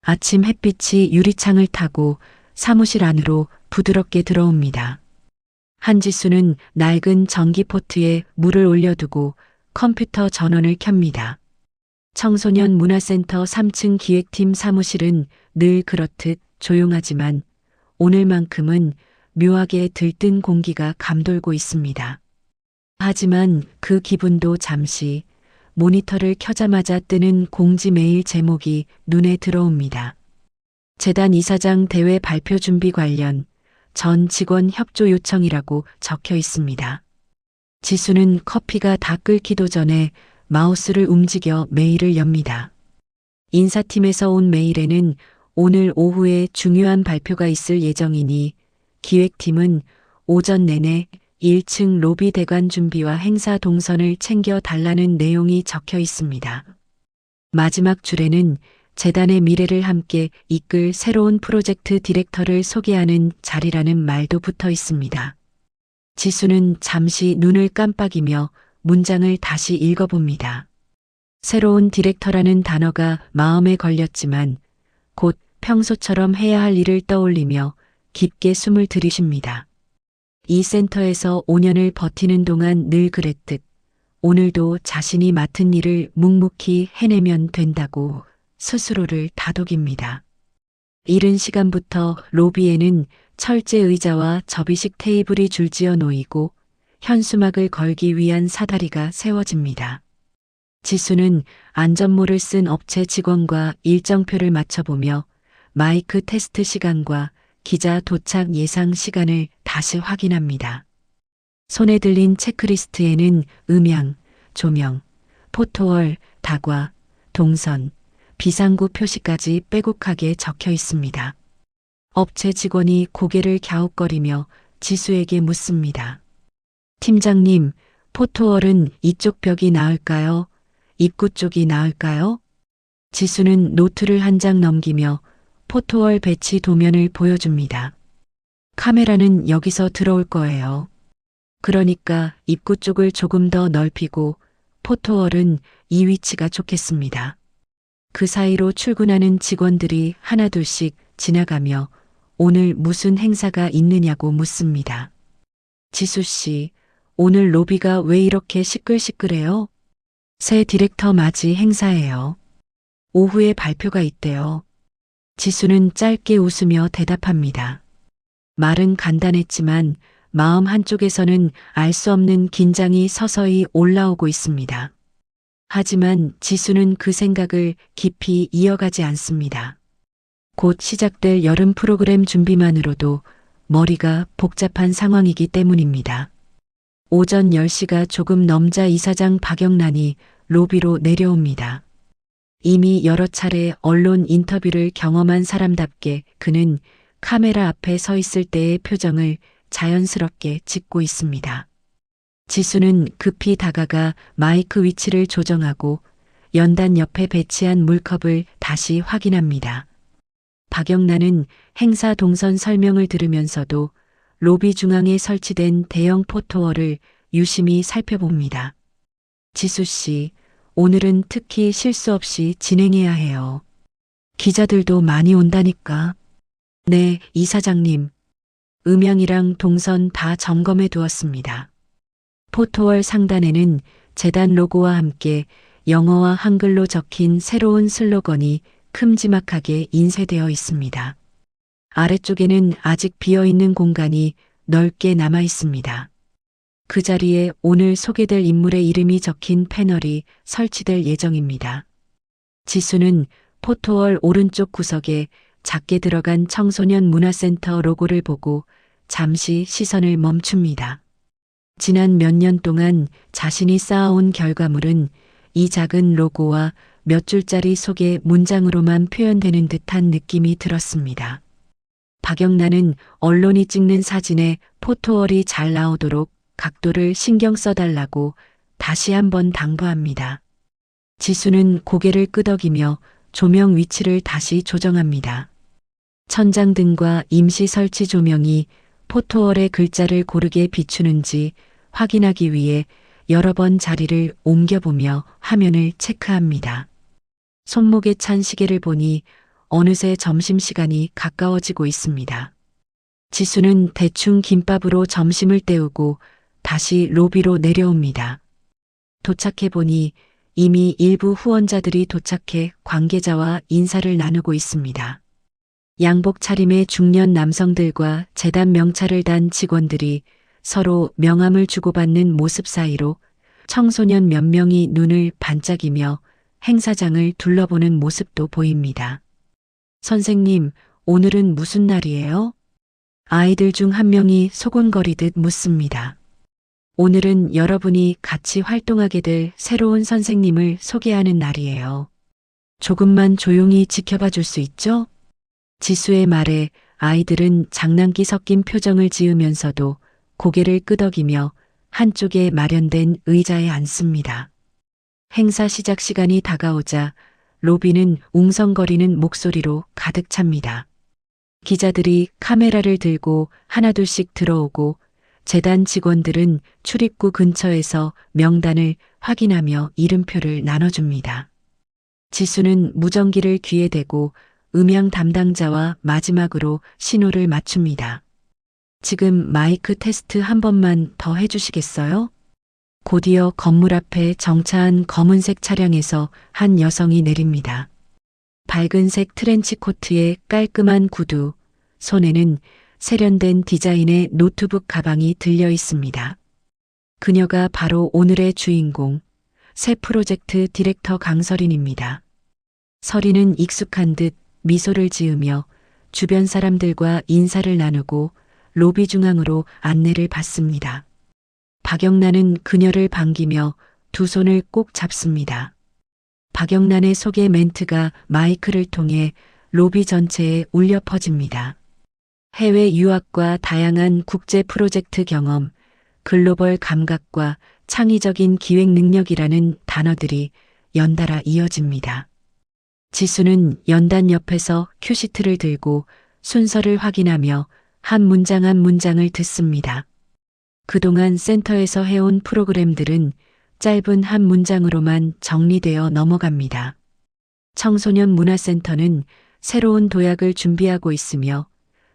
아침 햇빛이 유리창을 타고 사무실 안으로 부드럽게 들어옵니다. 한지수는 낡은 전기포트에 물을 올려두고 컴퓨터 전원을 켭니다. 청소년 문화센터 3층 기획팀 사무실은 늘 그렇듯 조용하지만 오늘만큼은 묘하게 들뜬 공기가 감돌고 있습니다. 하지만 그 기분도 잠시 모니터를 켜자마자 뜨는 공지 메일 제목이 눈에 들어옵니다. 재단 이사장 대회 발표 준비 관련 전 직원 협조 요청이라고 적혀 있습니다. 지수는 커피가 다 끓기도 전에 마우스를 움직여 메일을 엽니다. 인사팀에서 온 메일에는 오늘 오후에 중요한 발표가 있을 예정이니 기획팀은 오전 내내 1층 로비 대관 준비와 행사 동선을 챙겨 달라는 내용이 적혀 있습니다. 마지막 줄에는 재단의 미래를 함께 이끌 새로운 프로젝트 디렉터를 소개하는 자리라는 말도 붙어 있습니다. 지수는 잠시 눈을 깜빡이며 문장을 다시 읽어봅니다. 새로운 디렉터라는 단어가 마음에 걸렸지만 곧 평소처럼 해야 할 일을 떠올리며 깊게 숨을 들이쉽니다. 이 센터에서 5년을 버티는 동안 늘 그랬듯 오늘도 자신이 맡은 일을 묵묵히 해내면 된다고 스스로를 다독입니다. 이른 시간부터 로비에는 철제 의자와 접이식 테이블이 줄지어 놓이고 현수막을 걸기 위한 사다리가 세워집니다. 지수는 안전모를 쓴 업체 직원과 일정표를 맞춰보며 마이크 테스트 시간과 기자 도착 예상 시간을 다시 확인합니다. 손에 들린 체크리스트에는 음향, 조명, 포토월, 다과, 동선, 비상구 표시까지 빼곡하게 적혀 있습니다. 업체 직원이 고개를 갸웃거리며 지수에게 묻습니다. 팀장님, 포토월은 이쪽 벽이 나을까요? 입구 쪽이 나을까요? 지수는 노트를 한 장 넘기며 포토월 배치 도면을 보여줍니다. 카메라는 여기서 들어올 거예요. 그러니까 입구 쪽을 조금 더 넓히고 포토월은 이 위치가 좋겠습니다. 그 사이로 출근하는 직원들이 하나둘씩 지나가며 오늘 무슨 행사가 있느냐고 묻습니다. 지수 씨, 오늘 로비가 왜 이렇게 시끌시끌해요? 새 디렉터 맞이 행사예요. 오후에 발표가 있대요. 지수는 짧게 웃으며 대답합니다. 말은 간단했지만 마음 한쪽에서는 알 수 없는 긴장이 서서히 올라오고 있습니다. 하지만 지수는 그 생각을 깊이 이어가지 않습니다. 곧 시작될 여름 프로그램 준비만으로도 머리가 복잡한 상황이기 때문입니다. 오전 10시가 조금 넘자 이사장 박영란이 로비로 내려옵니다. 이미 여러 차례 언론 인터뷰를 경험한 사람답게 그는 카메라 앞에 서 있을 때의 표정을 자연스럽게 짓고 있습니다. 지수는 급히 다가가 마이크 위치를 조정하고 연단 옆에 배치한 물컵을 다시 확인합니다. 박영란은 행사 동선 설명을 들으면서도 로비 중앙에 설치된 대형 포토월을 유심히 살펴봅니다. 지수 씨, 오늘은 특히 실수 없이 진행해야 해요. 기자들도 많이 온다니까. 네, 이사장님. 음향이랑 동선 다 점검해 두었습니다. 포토월 상단에는 재단 로고와 함께 영어와 한글로 적힌 새로운 슬로건이 큼지막하게 인쇄되어 있습니다. 아래쪽에는 아직 비어있는 공간이 넓게 남아 있습니다. 그 자리에 오늘 소개될 인물의 이름이 적힌 패널이 설치될 예정입니다. 지수는 포토월 오른쪽 구석에 작게 들어간 청소년 문화센터 로고를 보고 잠시 시선을 멈춥니다. 지난 몇 년 동안 자신이 쌓아온 결과물은 이 작은 로고와 몇 줄짜리 소개 문장으로만 표현되는 듯한 느낌이 들었습니다. 박영란은 언론이 찍는 사진에 포토월이 잘 나오도록 각도를 신경 써달라고 다시 한번 당부합니다. 지수는 고개를 끄덕이며 조명 위치를 다시 조정합니다. 천장등과 임시 설치 조명이 포토월의 글자를 고르게 비추는지 확인하기 위해 여러 번 자리를 옮겨보며 화면을 체크합니다. 손목에 찬 시계를 보니 어느새 점심시간이 가까워지고 있습니다. 지수는 대충 김밥으로 점심을 때우고 다시 로비로 내려옵니다. 도착해 보니 이미 일부 후원자들이 도착해 관계자와 인사를 나누고 있습니다. 양복 차림의 중년 남성들과 재단 명찰을 단 직원들이 서로 명함을 주고받는 모습 사이로 청소년 몇 명이 눈을 반짝이며 행사장을 둘러보는 모습도 보입니다. 선생님, 오늘은 무슨 날이에요? 아이들 중 한 명이 소곤거리듯 묻습니다. 오늘은 여러분이 같이 활동하게 될 새로운 선생님을 소개하는 날이에요. 조금만 조용히 지켜봐 줄 수 있죠? 지수의 말에 아이들은 장난기 섞인 표정을 지으면서도 고개를 끄덕이며 한쪽에 마련된 의자에 앉습니다. 행사 시작 시간이 다가오자 로비는 웅성거리는 목소리로 가득 찹니다. 기자들이 카메라를 들고 하나둘씩 들어오고 재단 직원들은 출입구 근처에서 명단을 확인하며 이름표를 나눠줍니다. 지수는 무전기를 귀에 대고 음향 담당자와 마지막으로 신호를 맞춥니다. 지금 마이크 테스트 한 번만 더 해주시겠어요? 곧이어 건물 앞에 정차한 검은색 차량에서 한 여성이 내립니다. 밝은색 트렌치 코트에 깔끔한 구두, 손에는 세련된 디자인의 노트북 가방이 들려 있습니다. 그녀가 바로 오늘의 주인공, 새 프로젝트 디렉터 강설인입니다. 설인은 익숙한 듯 미소를 지으며 주변 사람들과 인사를 나누고 로비 중앙으로 안내를 받습니다. 박영란은 그녀를 반기며 두 손을 꼭 잡습니다. 박영란의 소개 멘트가 마이크를 통해 로비 전체에 울려 퍼집니다. 해외 유학과 다양한 국제 프로젝트 경험, 글로벌 감각과 창의적인 기획 능력이라는 단어들이 연달아 이어집니다. 지수는 연단 옆에서 큐시트를 들고 순서를 확인하며 한 문장 한 문장을 듣습니다. 그동안 센터에서 해온 프로그램들은 짧은 한 문장으로만 정리되어 넘어갑니다. 청소년 문화센터는 새로운 도약을 준비하고 있으며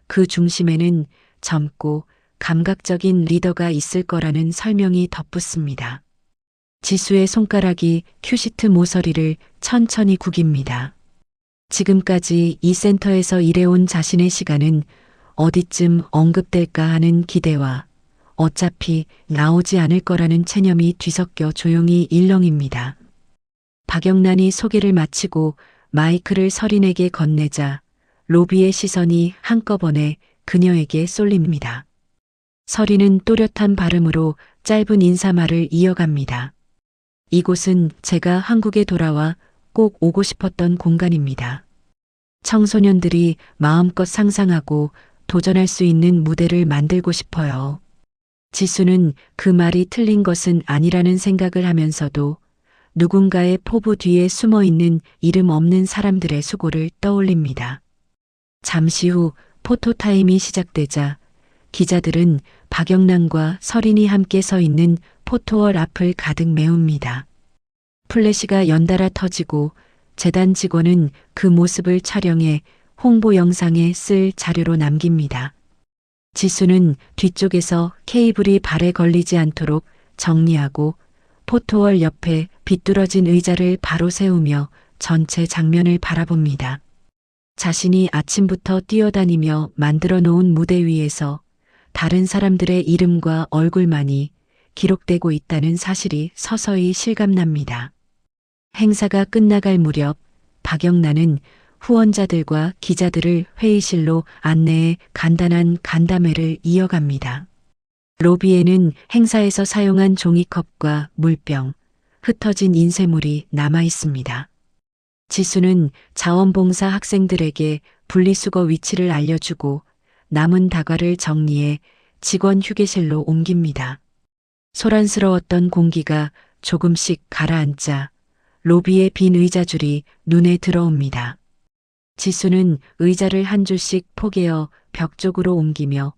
그 중심에는 젊고 감각적인 리더가 있을 거라는 설명이 덧붙습니다. 지수의 손가락이 큐시트 모서리를 천천히 구깁니다. 지금까지 이 센터에서 일해온 자신의 시간은 어디쯤 언급될까 하는 기대와 어차피 나오지 않을 거라는 체념이 뒤섞여 조용히 일렁입니다. 박영란이 소개를 마치고 마이크를 설인에게 건네자 로비의 시선이 한꺼번에 그녀에게 쏠립니다. 설인은 또렷한 발음으로 짧은 인사말을 이어갑니다. 이곳은 제가 한국에 돌아와 꼭 오고 싶었던 공간입니다. 청소년들이 마음껏 상상하고 도전할 수 있는 무대를 만들고 싶어요. 지수는 그 말이 틀린 것은 아니라는 생각을 하면서도 누군가의 포부 뒤에 숨어 있는 이름 없는 사람들의 수고를 떠올립니다. 잠시 후 포토타임이 시작되자 기자들은 박영란과 설인이 함께 서 있는 포토월 앞을 가득 메웁니다. 플래시가 연달아 터지고 재단 직원은 그 모습을 촬영해 홍보 영상에 쓸 자료로 남깁니다. 지수는 뒤쪽에서 케이블이 발에 걸리지 않도록 정리하고 포토월 옆에 비뚤어진 의자를 바로 세우며 전체 장면을 바라봅니다. 자신이 아침부터 뛰어다니며 만들어 놓은 무대 위에서 다른 사람들의 이름과 얼굴만이 기록되고 있다는 사실이 서서히 실감납니다. 행사가 끝나갈 무렵 박영란은 후원자들과 기자들을 회의실로 안내해 간단한 간담회를 이어갑니다. 로비에는 행사에서 사용한 종이컵과 물병, 흩어진 인쇄물이 남아 있습니다. 지수는 자원봉사 학생들에게 분리수거 위치를 알려주고 남은 다과를 정리해 직원 휴게실로 옮깁니다. 소란스러웠던 공기가 조금씩 가라앉자 로비의 빈 의자줄이 눈에 들어옵니다. 지수는 의자를 한 줄씩 포개어 벽 쪽으로 옮기며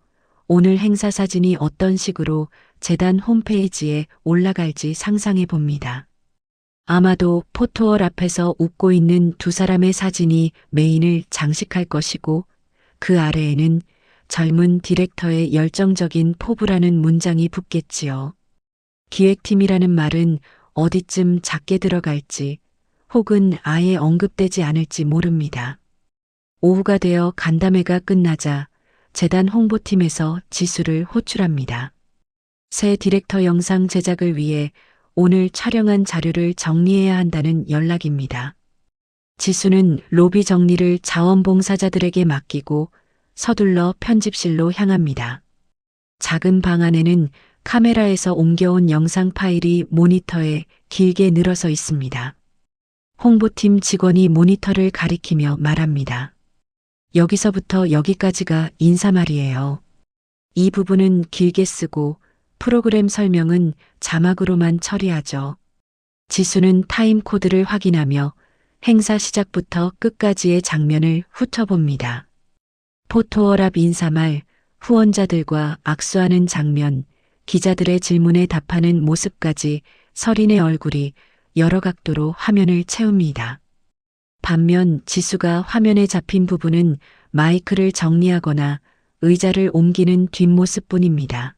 오늘 행사 사진이 어떤 식으로 재단 홈페이지에 올라갈지 상상해 봅니다. 아마도 포토월 앞에서 웃고 있는 두 사람의 사진이 메인을 장식할 것이고 그 아래에는 젊은 디렉터의 열정적인 포부라는 문장이 붙겠지요. 기획팀이라는 말은 어디쯤 작게 들어갈지 혹은 아예 언급되지 않을지 모릅니다. 오후가 되어 간담회가 끝나자 재단 홍보팀에서 지수를 호출합니다. 새 디렉터 영상 제작을 위해 오늘 촬영한 자료를 정리해야 한다는 연락입니다. 지수는 로비 정리를 자원봉사자들에게 맡기고 서둘러 편집실로 향합니다. 작은 방 안에는 카메라에서 옮겨온 영상 파일이 모니터에 길게 늘어서 있습니다. 홍보팀 직원이 모니터를 가리키며 말합니다. 여기서부터 여기까지가 인사말이에요. 이 부분은 길게 쓰고 프로그램 설명은 자막으로만 처리하죠. 지수는 타임코드를 확인하며 행사 시작부터 끝까지의 장면을 훑어봅니다. 포토월 앞 인사말, 후원자들과 악수하는 장면, 기자들의 질문에 답하는 모습까지 서린의 얼굴이 여러 각도로 화면을 채웁니다. 반면 지수가 화면에 잡힌 부분은 마이크를 정리하거나 의자를 옮기는 뒷모습뿐입니다.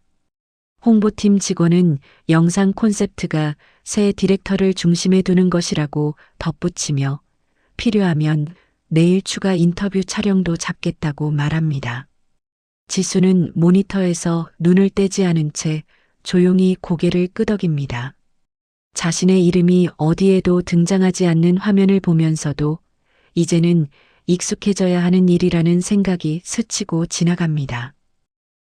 홍보팀 직원은 영상 콘셉트가 새 디렉터를 중심에 두는 것이라고 덧붙이며 필요하면 내일 추가 인터뷰 촬영도 잡겠다고 말합니다. 지수는 모니터에서 눈을 떼지 않은 채 조용히 고개를 끄덕입니다. 자신의 이름이 어디에도 등장하지 않는 화면을 보면서도 이제는 익숙해져야 하는 일이라는 생각이 스치고 지나갑니다.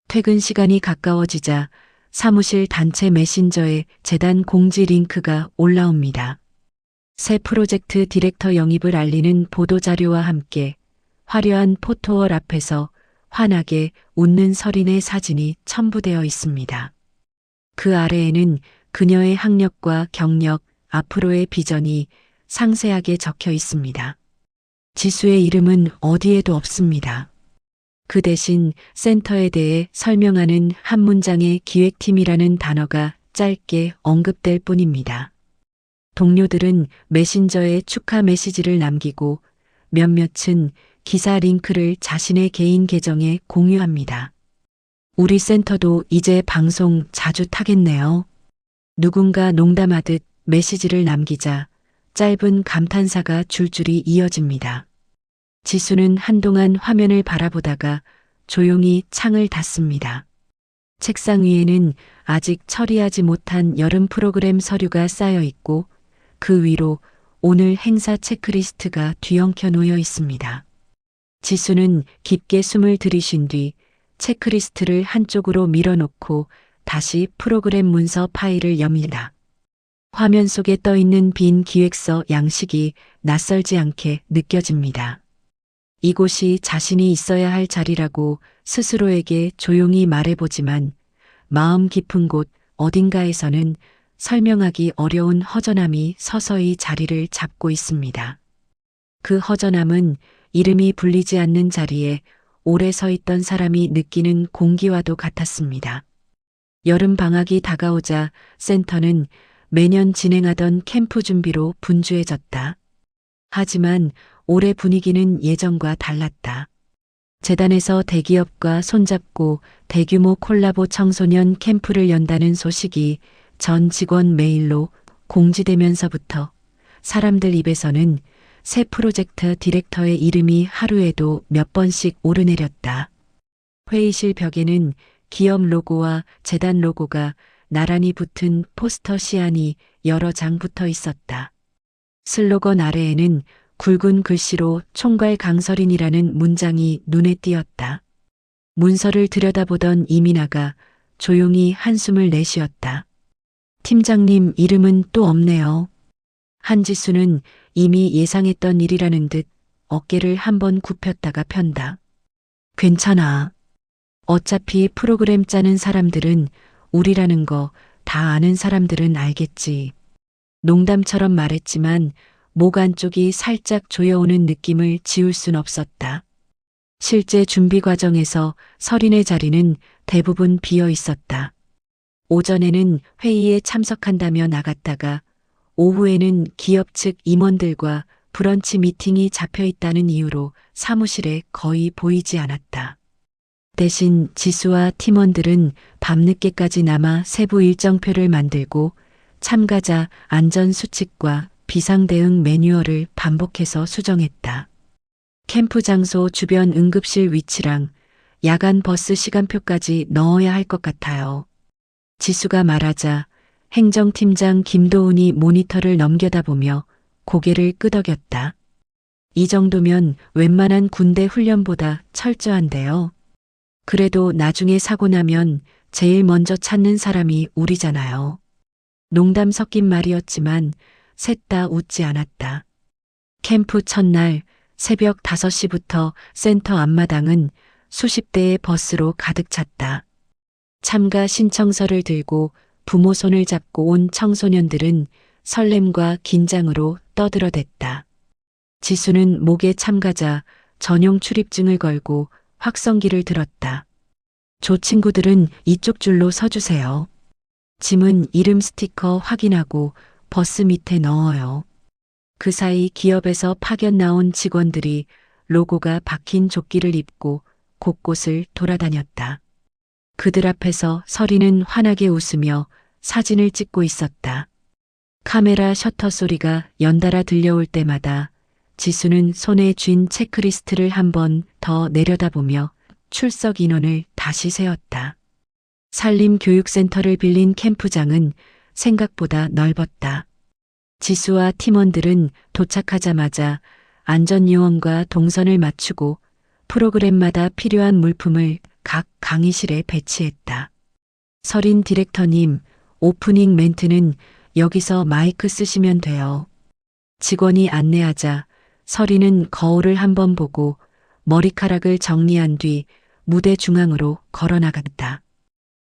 퇴근 시간이 가까워지자 사무실 단체 메신저에 재단 공지 링크가 올라옵니다. 새 프로젝트 디렉터 영입을 알리는 보도자료와 함께 화려한 포토월 앞에서 환하게 웃는 서린의 사진이 첨부되어 있습니다. 그 아래에는 그녀의 학력과 경력, 앞으로의 비전이 상세하게 적혀 있습니다. 지수의 이름은 어디에도 없습니다. 그 대신 센터에 대해 설명하는 한 문장의 기획팀이라는 단어가 짧게 언급될 뿐입니다. 동료들은 메신저에 축하 메시지를 남기고 몇몇은 기사 링크를 자신의 개인 계정에 공유합니다. 우리 센터도 이제 방송 자주 타겠네요. 누군가 농담하듯 메시지를 남기자 짧은 감탄사가 줄줄이 이어집니다. 지수는 한동안 화면을 바라보다가 조용히 창을 닫습니다. 책상 위에는 아직 처리하지 못한 여름 프로그램 서류가 쌓여 있고 그 위로 오늘 행사 체크리스트가 뒤엉켜 놓여 있습니다. 지수는 깊게 숨을 들이쉰 뒤 체크리스트를 한쪽으로 밀어놓고 다시 프로그램 문서 파일을 엽니다. 화면 속에 떠 있는 빈 기획서 양식이 낯설지 않게 느껴집니다. 이곳이 자신이 있어야 할 자리라고 스스로에게 조용히 말해보지만 마음 깊은 곳 어딘가에서는 설명하기 어려운 허전함이 서서히 자리를 잡고 있습니다. 그 허전함은 이름이 불리지 않는 자리에 오래 서 있던 사람이 느끼는 공기와도 같았습니다. 여름 방학이 다가오자 센터는 매년 진행하던 캠프 준비로 분주해졌다. 하지만 올해 분위기는 예전과 달랐다. 재단에서 대기업과 손잡고 대규모 콜라보 청소년 캠프를 연다는 소식이 전 직원 메일로 공지되면서부터 사람들 입에서는 새 프로젝트 디렉터의 이름이 하루에도 몇 번씩 오르내렸다. 회의실 벽에는 기업 로고와 재단 로고가 나란히 붙은 포스터 시안이 여러 장 붙어 있었다. 슬로건 아래에는 굵은 글씨로 총괄 강서린이라는 문장이 눈에 띄었다. 문서를 들여다보던 이민아가 조용히 한숨을 내쉬었다. 팀장님 이름은 또 없네요. 한지수는 이미 예상했던 일이라는 듯 어깨를 한번 굽혔다가 편다. 괜찮아. 어차피 프로그램 짜는 사람들은 우리라는 거 다 아는 사람들은 알겠지. 농담처럼 말했지만 목 안쪽이 살짝 조여오는 느낌을 지울 순 없었다. 실제 준비 과정에서 서린의 자리는 대부분 비어 있었다. 오전에는 회의에 참석한다며 나갔다가 오후에는 기업 측 임원들과 브런치 미팅이 잡혀 있다는 이유로 사무실에 거의 보이지 않았다. 대신 지수와 팀원들은 밤늦게까지 남아 세부 일정표를 만들고 참가자 안전 수칙과 비상 대응 매뉴얼을 반복해서 수정했다. 캠프 장소 주변 응급실 위치랑 야간 버스 시간표까지 넣어야 할 것 같아요. 지수가 말하자 행정팀장 김도훈이 모니터를 넘겨다보며 고개를 끄덕였다. 이 정도면 웬만한 군대 훈련보다 철저한데요. 그래도 나중에 사고 나면 제일 먼저 찾는 사람이 우리잖아요. 농담 섞인 말이었지만 셋 다 웃지 않았다. 캠프 첫날 새벽 5시부터 센터 앞마당은 수십 대의 버스로 가득 찼다. 참가 신청서를 들고 부모 손을 잡고 온 청소년들은 설렘과 긴장으로 떠들어댔다. 지수는 목에 참가자 전용 출입증을 걸고 확성기를 들었다. 조 친구들은 이쪽 줄로 서주세요. 짐은 이름 스티커 확인하고 버스 밑에 넣어요. 그 사이 기업에서 파견 나온 직원들이 로고가 박힌 조끼를 입고 곳곳을 돌아다녔다. 그들 앞에서 서리는 환하게 웃으며 사진을 찍고 있었다. 카메라 셔터 소리가 연달아 들려올 때마다 지수는 손에 쥔 체크리스트를 한 번 더 내려다보며 출석 인원을 다시 세었다. 산림교육센터를 빌린 캠프장은 생각보다 넓었다. 지수와 팀원들은 도착하자마자 안전요원과 동선을 맞추고 프로그램마다 필요한 물품을 각 강의실에 배치했다. 서린 디렉터님, 오프닝 멘트는 여기서 마이크 쓰시면 돼요. 직원이 안내하자 서린은 거울을 한번 보고 머리카락을 정리한 뒤 무대 중앙으로 걸어나갔다.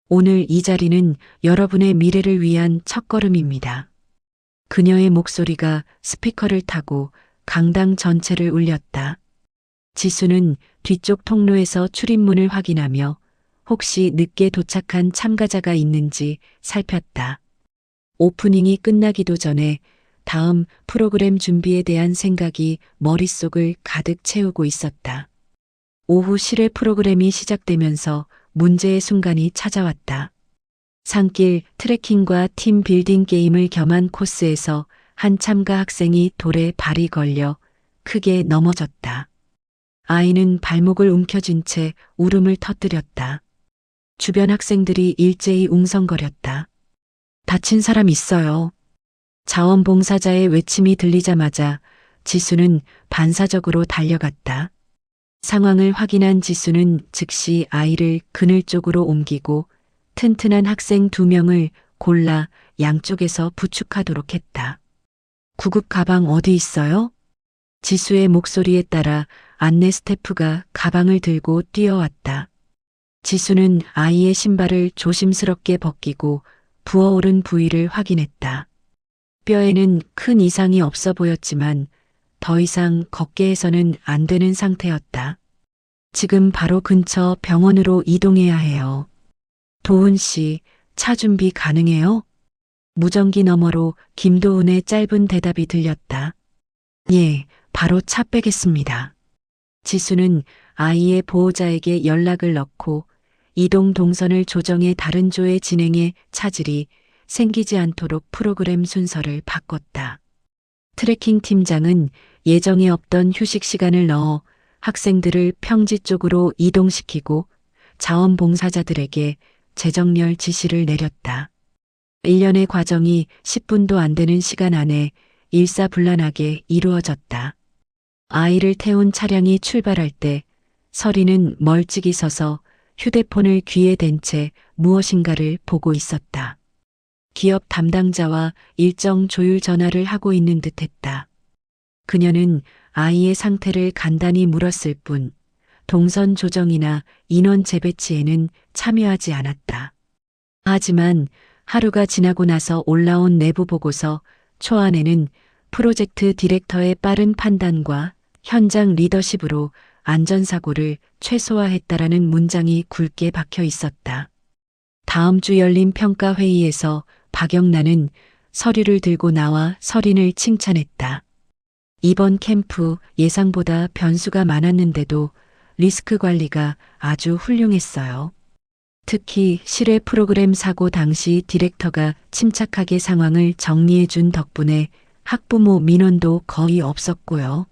오늘 이 자리는 여러분의 미래를 위한 첫걸음입니다. 그녀의 목소리가 스피커를 타고 강당 전체를 울렸다. 지수는 뒤쪽 통로에서 출입문을 확인하며 혹시 늦게 도착한 참가자가 있는지 살폈다. 오프닝이 끝나기도 전에 다음 프로그램 준비에 대한 생각이 머릿속을 가득 채우고 있었다. 오후 실외 프로그램이 시작되면서 문제의 순간이 찾아왔다. 산길 트레킹과 팀 빌딩 게임을 겸한 코스에서 한 참가 학생이 돌에 발이 걸려 크게 넘어졌다. 아이는 발목을 움켜쥔 채 울음을 터뜨렸다. 주변 학생들이 일제히 웅성거렸다. 다친 사람 있어요. 자원봉사자의 외침이 들리자마자 지수는 반사적으로 달려갔다. 상황을 확인한 지수는 즉시 아이를 그늘 쪽으로 옮기고 튼튼한 학생 2명을 골라 양쪽에서 부축하도록 했다. 구급 가방 어디 있어요? 지수의 목소리에 따라 안내 스태프가 가방을 들고 뛰어왔다. 지수는 아이의 신발을 조심스럽게 벗기고 부어오른 부위를 확인했다. 뼈에는 큰 이상이 없어 보였지만 더 이상 걷게 해서는 안 되는 상태였다. 지금 바로 근처 병원으로 이동해야 해요. 도훈 씨, 차 준비 가능해요? 무전기 너머로 김도훈의 짧은 대답이 들렸다. 예, 바로 차 빼겠습니다. 지수는 아이의 보호자에게 연락을 넣고 이동 동선을 조정해 다른 조의 진행에 차질이 생기지 않도록 프로그램 순서를 바꿨다. 트래킹 팀장은 예정에 없던 휴식 시간을 넣어 학생들을 평지 쪽으로 이동시키고 자원봉사자들에게 재정렬 지시를 내렸다. 일련의 과정이 10분도 안 되는 시간 안에 일사불란하게 이루어졌다. 아이를 태운 차량이 출발할 때 서리는 멀찍이 서서 휴대폰을 귀에 댄 채 무엇인가를 보고 있었다. 기업 담당자와 일정 조율 전화를 하고 있는 듯했다. 그녀는 아이의 상태를 간단히 물었을 뿐 동선 조정이나 인원 재배치에는 참여하지 않았다. 하지만 하루가 지나고 나서 올라온 내부 보고서 초안에는 프로젝트 디렉터의 빠른 판단과 현장 리더십으로 안전사고를 최소화했다라는 문장이 굵게 박혀 있었다. 다음 주 열린 평가회의에서 박영란은 서류를 들고 나와 서린을 칭찬했다. 이번 캠프 예상보다 변수가 많았는데도 리스크 관리가 아주 훌륭했어요. 특히 실외 프로그램 사고 당시 디렉터가 침착하게 상황을 정리해 준 덕분에 학부모 민원도 거의 없었고요.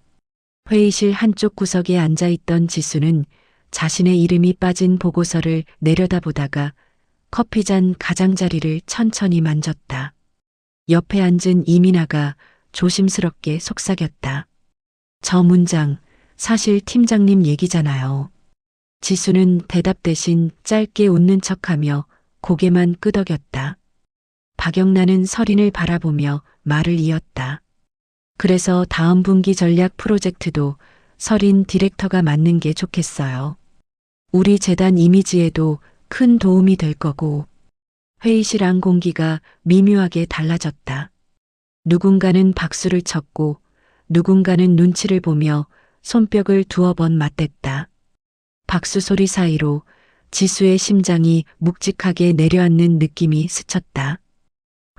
회의실 한쪽 구석에 앉아 있던 지수는 자신의 이름이 빠진 보고서를 내려다보다가 커피잔 가장자리를 천천히 만졌다. 옆에 앉은 이민아가 조심스럽게 속삭였다. 저 문장, 사실 팀장님 얘기잖아요. 지수는 대답 대신 짧게 웃는 척하며 고개만 끄덕였다. 박영란은 서린을 바라보며 말을 이었다. 그래서 다음 분기 전략 프로젝트도 서린 디렉터가 맡는 게 좋겠어요. 우리 재단 이미지에도 큰 도움이 될 거고. 회의실 안 공기가 미묘하게 달라졌다. 누군가는 박수를 쳤고 누군가는 눈치를 보며 손뼉을 두어 번 맞댔다. 박수 소리 사이로 지수의 심장이 묵직하게 내려앉는 느낌이 스쳤다.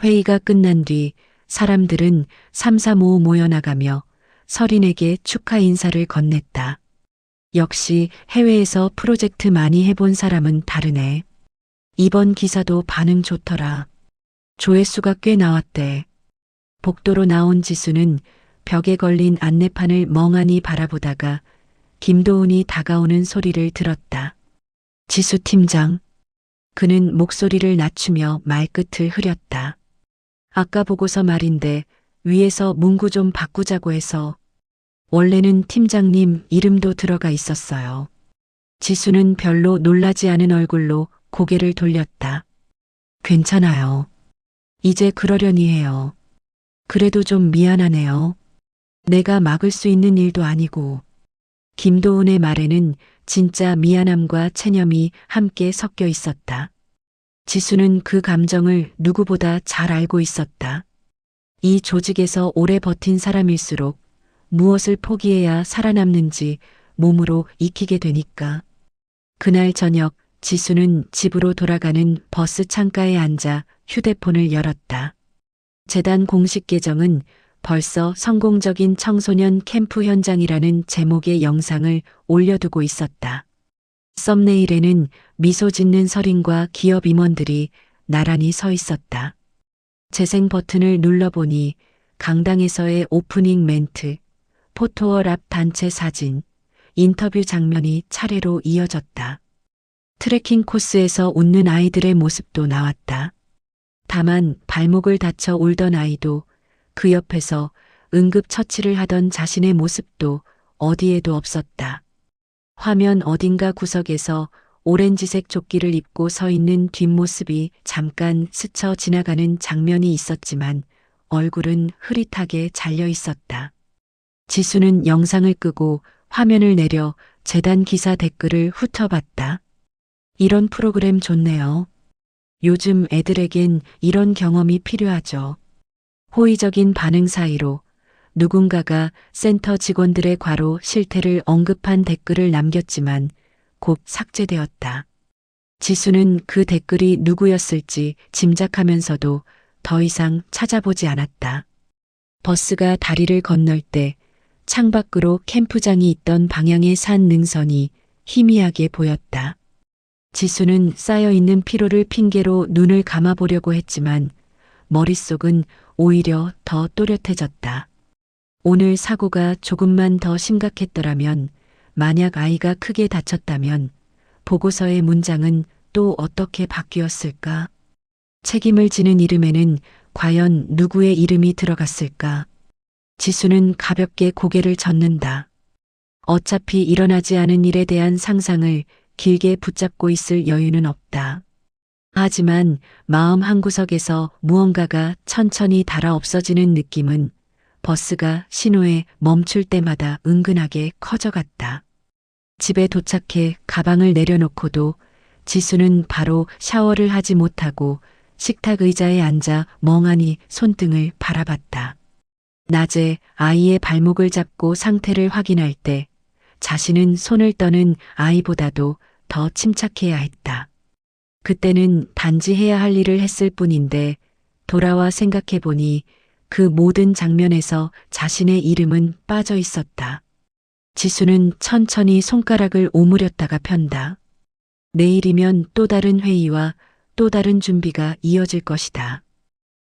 회의가 끝난 뒤 사람들은 삼삼오오 모여나가며 서린에게 축하 인사를 건넸다. 역시 해외에서 프로젝트 많이 해본 사람은 다르네. 이번 기사도 반응 좋더라. 조회수가 꽤 나왔대. 복도로 나온 지수는 벽에 걸린 안내판을 멍하니 바라보다가 김도훈이 다가오는 소리를 들었다. 지수 팀장. 그는 목소리를 낮추며 말끝을 흐렸다. 아까 보고서 말인데 위에서 문구 좀 바꾸자고 해서. 원래는 팀장님 이름도 들어가 있었어요. 지수는 별로 놀라지 않은 얼굴로 고개를 돌렸다. 괜찮아요. 이제 그러려니 해요. 그래도 좀 미안하네요. 내가 막을 수 있는 일도 아니고. 김도훈의 말에는 진짜 미안함과 체념이 함께 섞여 있었다. 지수는 그 감정을 누구보다 잘 알고 있었다. 이 조직에서 오래 버틴 사람일수록 무엇을 포기해야 살아남는지 몸으로 익히게 되니까. 그날 저녁 지수는 집으로 돌아가는 버스 창가에 앉아 휴대폰을 열었다. 재단 공식 계정은 벌써 성공적인 청소년 캠프 현장이라는 제목의 영상을 올려두고 있었다. 썸네일에는 미소 짓는 서린과 기업 임원들이 나란히 서 있었다. 재생 버튼을 눌러보니 강당에서의 오프닝 멘트, 포토월 앞 단체 사진, 인터뷰 장면이 차례로 이어졌다. 트레킹 코스에서 웃는 아이들의 모습도 나왔다. 다만 발목을 다쳐 울던 아이도 그 옆에서 응급처치를 하던 자신의 모습도 어디에도 없었다. 화면 어딘가 구석에서 오렌지색 조끼를 입고 서 있는 뒷모습이 잠깐 스쳐 지나가는 장면이 있었지만 얼굴은 흐릿하게 잘려 있었다. 지수는 영상을 끄고 화면을 내려 재단 기사 댓글을 훑어봤다. 이런 프로그램 좋네요. 요즘 애들에겐 이런 경험이 필요하죠. 호의적인 반응 사이로 누군가가 센터 직원들의 과로 실태를 언급한 댓글을 남겼지만 곧 삭제되었다. 지수는 그 댓글이 누구였을지 짐작하면서도 더 이상 찾아보지 않았다. 버스가 다리를 건널 때 창밖으로 캠프장이 있던 방향의 산 능선이 희미하게 보였다. 지수는 쌓여있는 피로를 핑계로 눈을 감아보려고 했지만 머릿속은 오히려 더 또렷해졌다. 오늘 사고가 조금만 더 심각했더라면, 만약 아이가 크게 다쳤다면 보고서의 문장은 또 어떻게 바뀌었을까? 책임을 지는 이름에는 과연 누구의 이름이 들어갔을까? 지수는 가볍게 고개를 젓는다. 어차피 일어나지 않은 일에 대한 상상을 길게 붙잡고 있을 여유는 없다. 하지만 마음 한구석에서 무언가가 천천히 닳아 없어지는 느낌은 버스가 신호에 멈출 때마다 은근하게 커져갔다. 집에 도착해 가방을 내려놓고도 지수는 바로 샤워를 하지 못하고 식탁 의자에 앉아 멍하니 손등을 바라봤다. 낮에 아이의 발목을 잡고 상태를 확인할 때 자신은 손을 떠는 아이보다도 더 침착해야 했다. 그때는 단지 해야 할 일을 했을 뿐인데 돌아와 생각해보니 그 모든 장면에서 자신의 이름은 빠져 있었다. 지수는 천천히 손가락을 오므렸다가 편다. 내일이면 또 다른 회의와 또 다른 준비가 이어질 것이다.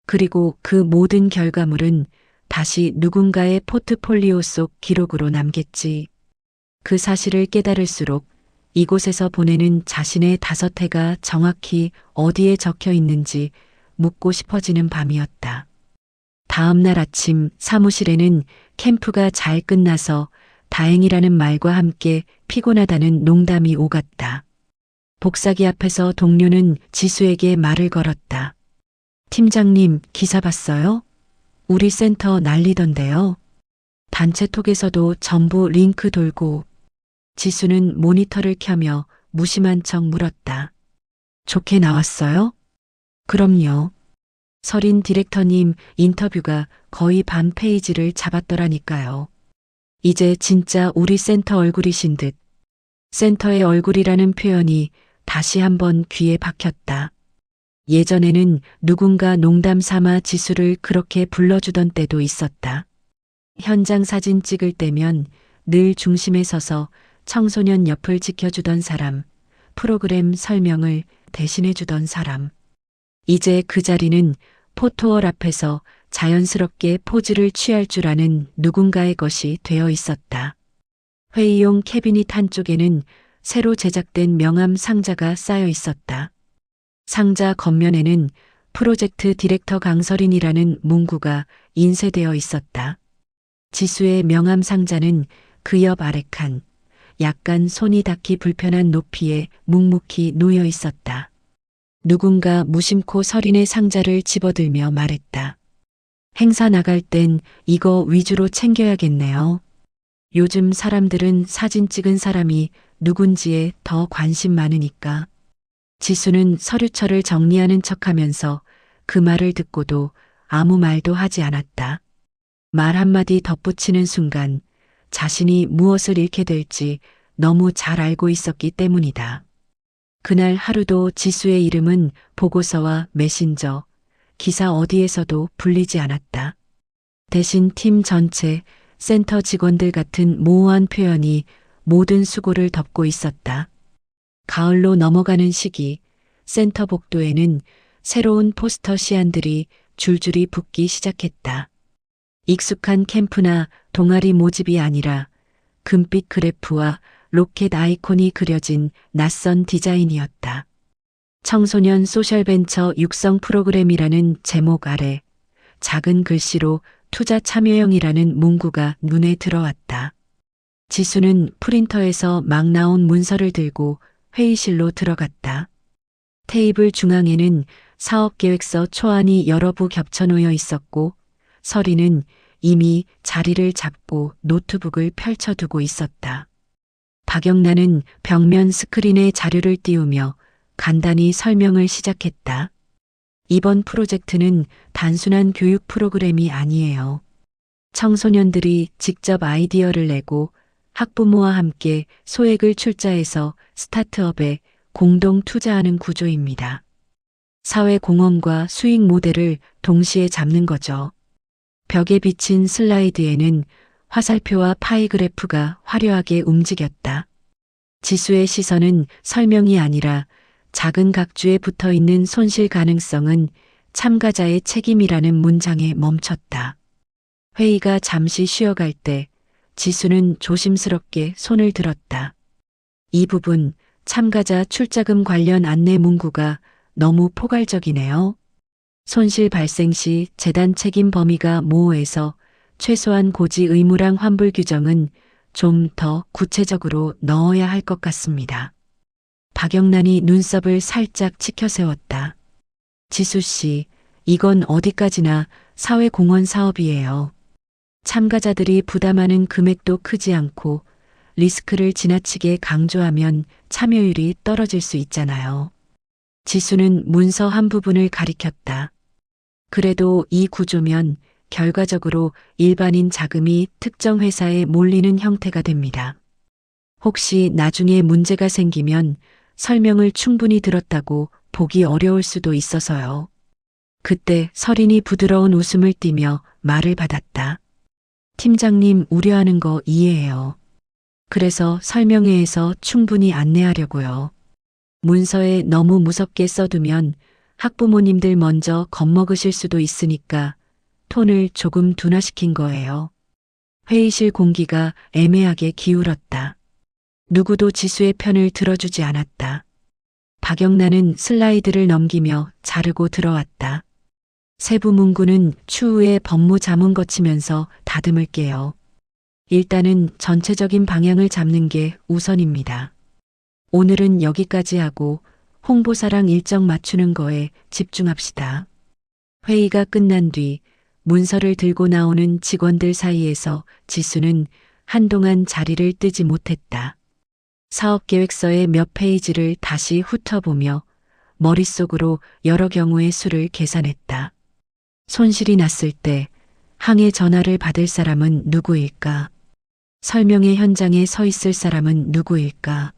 그리고 그 모든 결과물은 다시 누군가의 포트폴리오 속 기록으로 남겠지. 그 사실을 깨달을수록 이곳에서 보내는 자신의 5해가 정확히 어디에 적혀 있는지 묻고 싶어지는 밤이었다. 다음 날 아침 사무실에는 캠프가 잘 끝나서 다행이라는 말과 함께 피곤하다는 농담이 오갔다. 복사기 앞에서 동료는 지수에게 말을 걸었다. 팀장님, 기사 봤어요? 우리 센터 난리던데요. 단체톡에서도 전부 링크 돌고. 지수는 모니터를 켜며 무심한 척 물었다. 좋게 나왔어요? 그럼요. 서린 디렉터님 인터뷰가 거의 반 페이지를 잡았더라니까요. 이제 진짜 우리 센터 얼굴이신 듯. 센터의 얼굴이라는 표현이 다시 한번 귀에 박혔다. 예전에는 누군가 농담 삼아 지수를 그렇게 불러주던 때도 있었다. 현장 사진 찍을 때면 늘 중심에 서서 청소년 옆을 지켜주던 사람, 프로그램 설명을 대신해주던 사람. 이제 그 자리는 포토월 앞에서 자연스럽게 포즈를 취할 줄 아는 누군가의 것이 되어 있었다. 회의용 캐비닛 한쪽에는 새로 제작된 명함 상자가 쌓여 있었다. 상자 겉면에는 프로젝트 디렉터 강설인이라는 문구가 인쇄되어 있었다. 지수의 명함 상자는 그 옆 아래칸, 약간 손이 닿기 불편한 높이에 묵묵히 놓여 있었다. 누군가 무심코 서린의 상자를 집어들며 말했다. 행사 나갈 땐 이거 위주로 챙겨야겠네요. 요즘 사람들은 사진 찍은 사람이 누군지에 더 관심 많으니까. 지수는 서류철을 정리하는 척하면서 그 말을 듣고도 아무 말도 하지 않았다. 말 한마디 덧붙이는 순간 자신이 무엇을 잃게 될지 너무 잘 알고 있었기 때문이다. 그날 하루도 지수의 이름은 보고서와 메신저, 기사 어디에서도 불리지 않았다. 대신 팀 전체, 센터 직원들 같은 모호한 표현이 모든 수고를 덮고 있었다. 가을로 넘어가는 시기, 센터 복도에는 새로운 포스터 시안들이 줄줄이 붙기 시작했다. 익숙한 캠프나 동아리 모집이 아니라 금빛 그래프와 로켓 아이콘이 그려진 낯선 디자인이었다. 청소년 소셜벤처 육성 프로그램이라는 제목 아래 작은 글씨로 투자 참여형이라는 문구가 눈에 들어왔다. 지수는 프린터에서 막 나온 문서를 들고 회의실로 들어갔다. 테이블 중앙에는 사업계획서 초안이 여러 부 겹쳐 놓여 있었고 서린은 이미 자리를 잡고 노트북을 펼쳐두고 있었다. 박영란은 벽면 스크린에 자료를 띄우며 간단히 설명을 시작했다. 이번 프로젝트는 단순한 교육 프로그램이 아니에요. 청소년들이 직접 아이디어를 내고 학부모와 함께 소액을 출자해서 스타트업에 공동 투자하는 구조입니다. 사회 공헌과 수익 모델을 동시에 잡는 거죠. 벽에 비친 슬라이드에는 화살표와 파이 그래프가 화려하게 움직였다. 지수의 시선은 설명이 아니라 작은 각주에 붙어 있는 손실 가능성은 참가자의 책임이라는 문장에 멈췄다. 회의가 잠시 쉬어갈 때 지수는 조심스럽게 손을 들었다. 이 부분 참가자 출자금 관련 안내 문구가 너무 포괄적이네요. 손실 발생 시 재단 책임 범위가 모호해서 최소한 고지 의무랑 환불 규정은 좀 더 구체적으로 넣어야 할 것 같습니다. 박영란이 눈썹을 살짝 치켜세웠다. 지수 씨, 이건 어디까지나 사회공헌 사업이에요. 참가자들이 부담하는 금액도 크지 않고 리스크를 지나치게 강조하면 참여율이 떨어질 수 있잖아요. 지수는 문서 한 부분을 가리켰다. 그래도 이 구조면 결과적으로 일반인 자금이 특정 회사에 몰리는 형태가 됩니다. 혹시 나중에 문제가 생기면 설명을 충분히 들었다고 보기 어려울 수도 있어서요. 그때 설인이 부드러운 웃음을 띠며 말을 받았다. 팀장님 우려하는 거 이해해요. 그래서 설명회에서 충분히 안내하려고요. 문서에 너무 무섭게 써두면 학부모님들 먼저 겁먹으실 수도 있으니까 톤을 조금 둔화시킨 거예요. 회의실 공기가 애매하게 기울었다. 누구도 지수의 편을 들어주지 않았다. 박영란은 슬라이드를 넘기며 자르고 들어왔다. 세부 문구는 추후에 법무 자문 거치면서 다듬을게요. 일단은 전체적인 방향을 잡는 게 우선입니다. 오늘은 여기까지 하고 홍보사랑 일정 맞추는 거에 집중합시다. 회의가 끝난 뒤 문서를 들고 나오는 직원들 사이에서 지수는 한동안 자리를 뜨지 못했다. 사업계획서의 몇 페이지를 다시 훑어보며 머릿속으로 여러 경우의 수를 계산했다. 손실이 났을 때 항해 전화를 받을 사람은 누구일까? 설명회 현장에 서 있을 사람은 누구일까?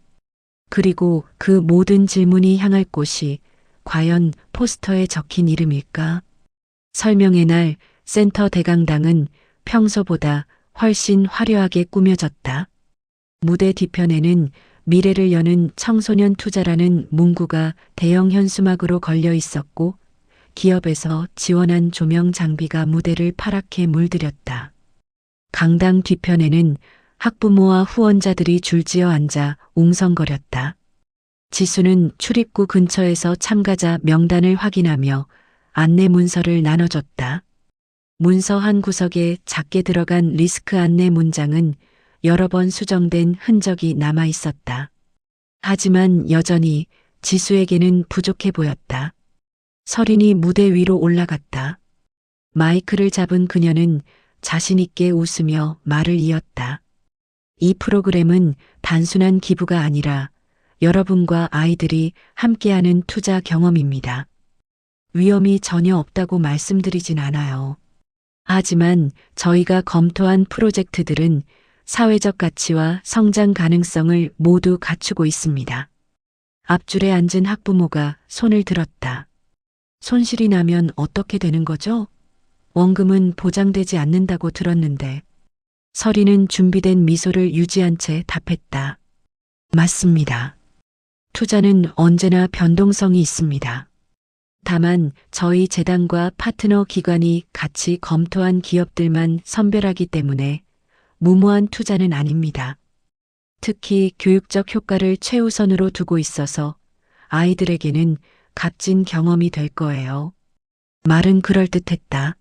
그리고 그 모든 질문이 향할 곳이 과연 포스터에 적힌 이름일까? 설명회 날 센터 대강당은 평소보다 훨씬 화려하게 꾸며졌다. 무대 뒤편에는 미래를 여는 청소년 투자라는 문구가 대형 현수막으로 걸려 있었고 기업에서 지원한 조명 장비가 무대를 파랗게 물들였다. 강당 뒤편에는 학부모와 후원자들이 줄지어 앉아 웅성거렸다. 지수는 출입구 근처에서 참가자 명단을 확인하며 안내 문서를 나눠줬다. 문서 한 구석에 작게 들어간 리스크 안내 문장은 여러 번 수정된 흔적이 남아 있었다. 하지만 여전히 지수에게는 부족해 보였다. 설인이 무대 위로 올라갔다. 마이크를 잡은 그녀는 자신 있게 웃으며 말을 이었다. 이 프로그램은 단순한 기부가 아니라 여러분과 아이들이 함께하는 투자 경험입니다. 위험이 전혀 없다고 말씀드리진 않아요. 하지만 저희가 검토한 프로젝트들은 사회적 가치와 성장 가능성을 모두 갖추고 있습니다. 앞줄에 앉은 학부모가 손을 들었다. 손실이 나면 어떻게 되는 거죠? 원금은 보장되지 않는다고 들었는데. 설이는 준비된 미소를 유지한 채 답했다. 맞습니다. 투자는 언제나 변동성이 있습니다. 다만 저희 재단과 파트너 기관이 같이 검토한 기업들만 선별하기 때문에 무모한 투자는 아닙니다. 특히 교육적 효과를 최우선으로 두고 있어서 아이들에게는 값진 경험이 될 거예요. 말은 그럴듯했다.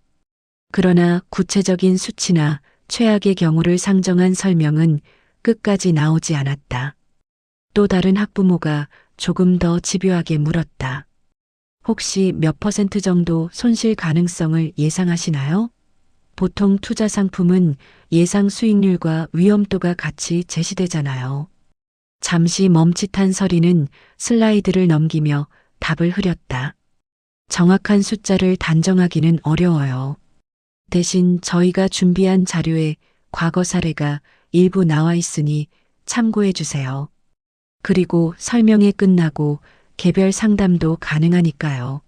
그러나 구체적인 수치나 최악의 경우를 상정한 설명은 끝까지 나오지 않았다. 또 다른 학부모가 조금 더 집요하게 물었다. 혹시 몇 퍼센트 정도 손실 가능성을 예상하시나요? 보통 투자 상품은 예상 수익률과 위험도가 같이 제시되잖아요. 잠시 멈칫한 설이는 슬라이드를 넘기며 답을 흐렸다. 정확한 숫자를 단정하기는 어려워요. 대신 저희가 준비한 자료에 과거 사례가 일부 나와 있으니 참고해 주세요. 그리고 설명이 끝나고 개별 상담도 가능하니까요.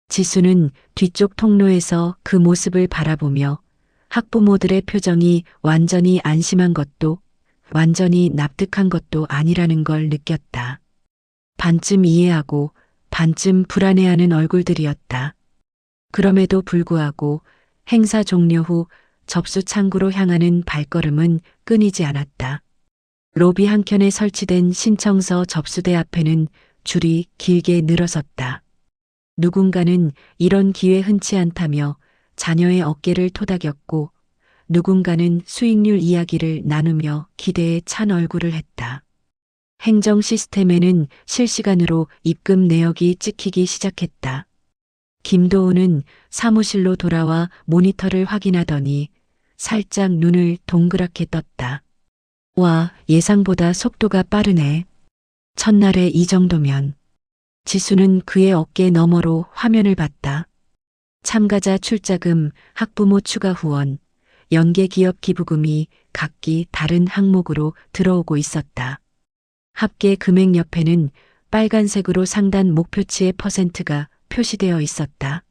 지수는 뒤쪽 통로에서 그 모습을 바라보며 학부모들의 표정이 완전히 안심한 것도 완전히 납득한 것도 아니라는 걸 느꼈다. 반쯤 이해하고 반쯤 불안해하는 얼굴들이었다. 그럼에도 불구하고 행사 종료 후 접수 창구로 향하는 발걸음은 끊이지 않았다. 로비 한켠에 설치된 신청서 접수대 앞에는 줄이 길게 늘어섰다. 누군가는 이런 기회 흔치 않다며 자녀의 어깨를 토닥였고 누군가는 수익률 이야기를 나누며 기대에 찬 얼굴을 했다. 행정 시스템에는 실시간으로 입금 내역이 찍히기 시작했다. 김도우는 사무실로 돌아와 모니터를 확인하더니 살짝 눈을 동그랗게 떴다. 와, 예상보다 속도가 빠르네. 첫날에 이 정도면. 지수는 그의 어깨 너머로 화면을 봤다. 참가자 출자금, 학부모 추가 후원, 연계기업 기부금이 각기 다른 항목으로 들어오고 있었다. 합계 금액 옆에는 빨간색으로 상단 목표치의 퍼센트가 표시되어 있었다.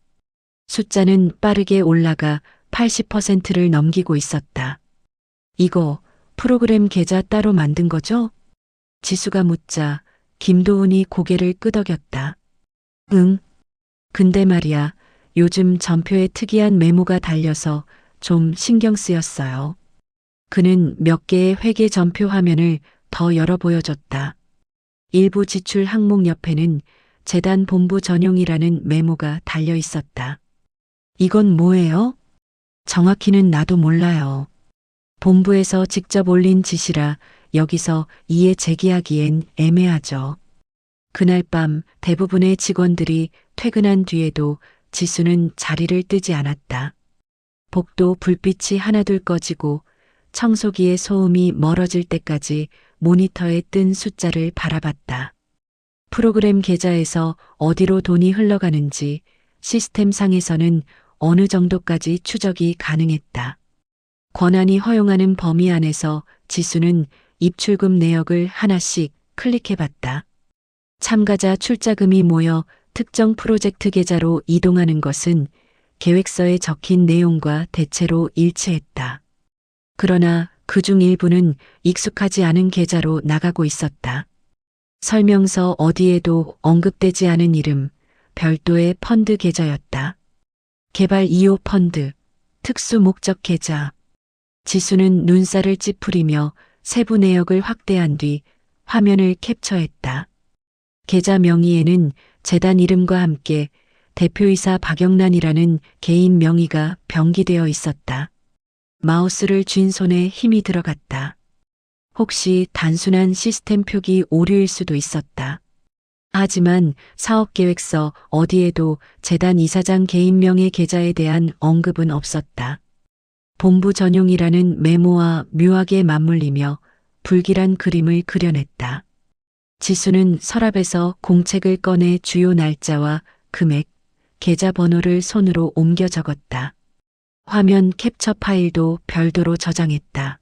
숫자는 빠르게 올라가 80%를 넘기고 있었다. 이거 프로그램 계좌 따로 만든 거죠? 지수가 묻자 김도훈이 고개를 끄덕였다. 응. 근데 말이야, 요즘 전표에 특이한 메모가 달려서 좀 신경 쓰였어요. 그는 몇 개의 회계 전표 화면을 더 열어 보여줬다. 일부 지출 항목 옆에는 재단 본부 전용이라는 메모가 달려 있었다. 이건 뭐예요? 정확히는 나도 몰라요. 본부에서 직접 올린 지시라 여기서 이해 제기하기엔 애매하죠. 그날 밤 대부분의 직원들이 퇴근한 뒤에도 지수는 자리를 뜨지 않았다. 복도 불빛이 하나둘 꺼지고 청소기의 소음이 멀어질 때까지 모니터에 뜬 숫자를 바라봤다. 프로그램 계좌에서 어디로 돈이 흘러가는지 시스템상에서는 어느 정도까지 추적이 가능했다. 권한이 허용하는 범위 안에서 지수는 입출금 내역을 하나씩 클릭해봤다. 참가자 출자금이 모여 특정 프로젝트 계좌로 이동하는 것은 계획서에 적힌 내용과 대체로 일치했다. 그러나 그중 일부는 익숙하지 않은 계좌로 나가고 있었다. 설명서 어디에도 언급되지 않은 이름, 별도의 펀드 계좌였다. 개발 2호 펀드, 특수 목적 계좌. 지수는 눈살을 찌푸리며 세부 내역을 확대한 뒤 화면을 캡처했다. 계좌 명의에는 재단 이름과 함께 대표이사 박영란이라는 개인 명의가 병기되어 있었다. 마우스를 쥔 손에 힘이 들어갔다. 혹시 단순한 시스템 표기 오류일 수도 있었다. 하지만 사업계획서 어디에도 재단 이사장 개인 명의 계좌에 대한 언급은 없었다. 본부 전용이라는 메모와 묘하게 맞물리며 불길한 그림을 그려냈다. 지수는 서랍에서 공책을 꺼내 주요 날짜와 금액, 계좌 번호를 손으로 옮겨 적었다. 화면 캡처 파일도 별도로 저장했다.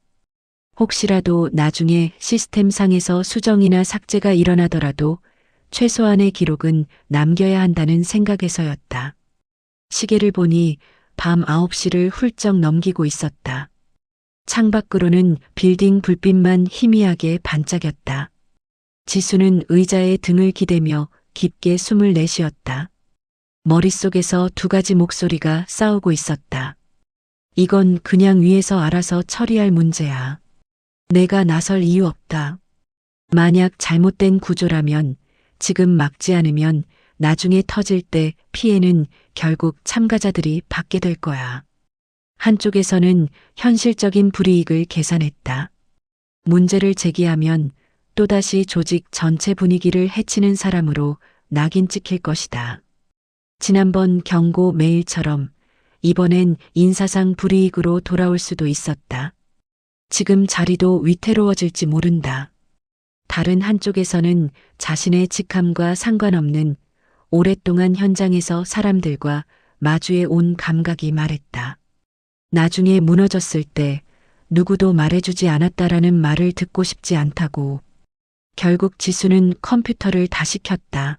혹시라도 나중에 시스템상에서 수정이나 삭제가 일어나더라도 최소한의 기록은 남겨야 한다는 생각에서였다. 시계를 보니 밤 9시를 훌쩍 넘기고 있었다. 창밖으로는 빌딩 불빛만 희미하게 반짝였다. 지수는 의자에 등을 기대며 깊게 숨을 내쉬었다. 머릿속에서 두 가지 목소리가 싸우고 있었다. 이건 그냥 위에서 알아서 처리할 문제야. 내가 나설 이유 없다. 만약 잘못된 구조라면 지금 막지 않으면 나중에 터질 때 피해는 결국 참가자들이 받게 될 거야. 한쪽에서는 현실적인 불이익을 계산했다. 문제를 제기하면 또다시 조직 전체 분위기를 해치는 사람으로 낙인 찍힐 것이다. 지난번 경고 메일처럼 이번엔 인사상 불이익으로 돌아올 수도 있었다. 지금 자리도 위태로워질지 모른다. 다른 한쪽에서는 자신의 직함과 상관없는 오랫동안 현장에서 사람들과 마주해 온 감각이 말했다. 나중에 무너졌을 때 누구도 말해주지 않았다라는 말을 듣고 싶지 않다고. 결국 지수는 컴퓨터를 다시 켰다.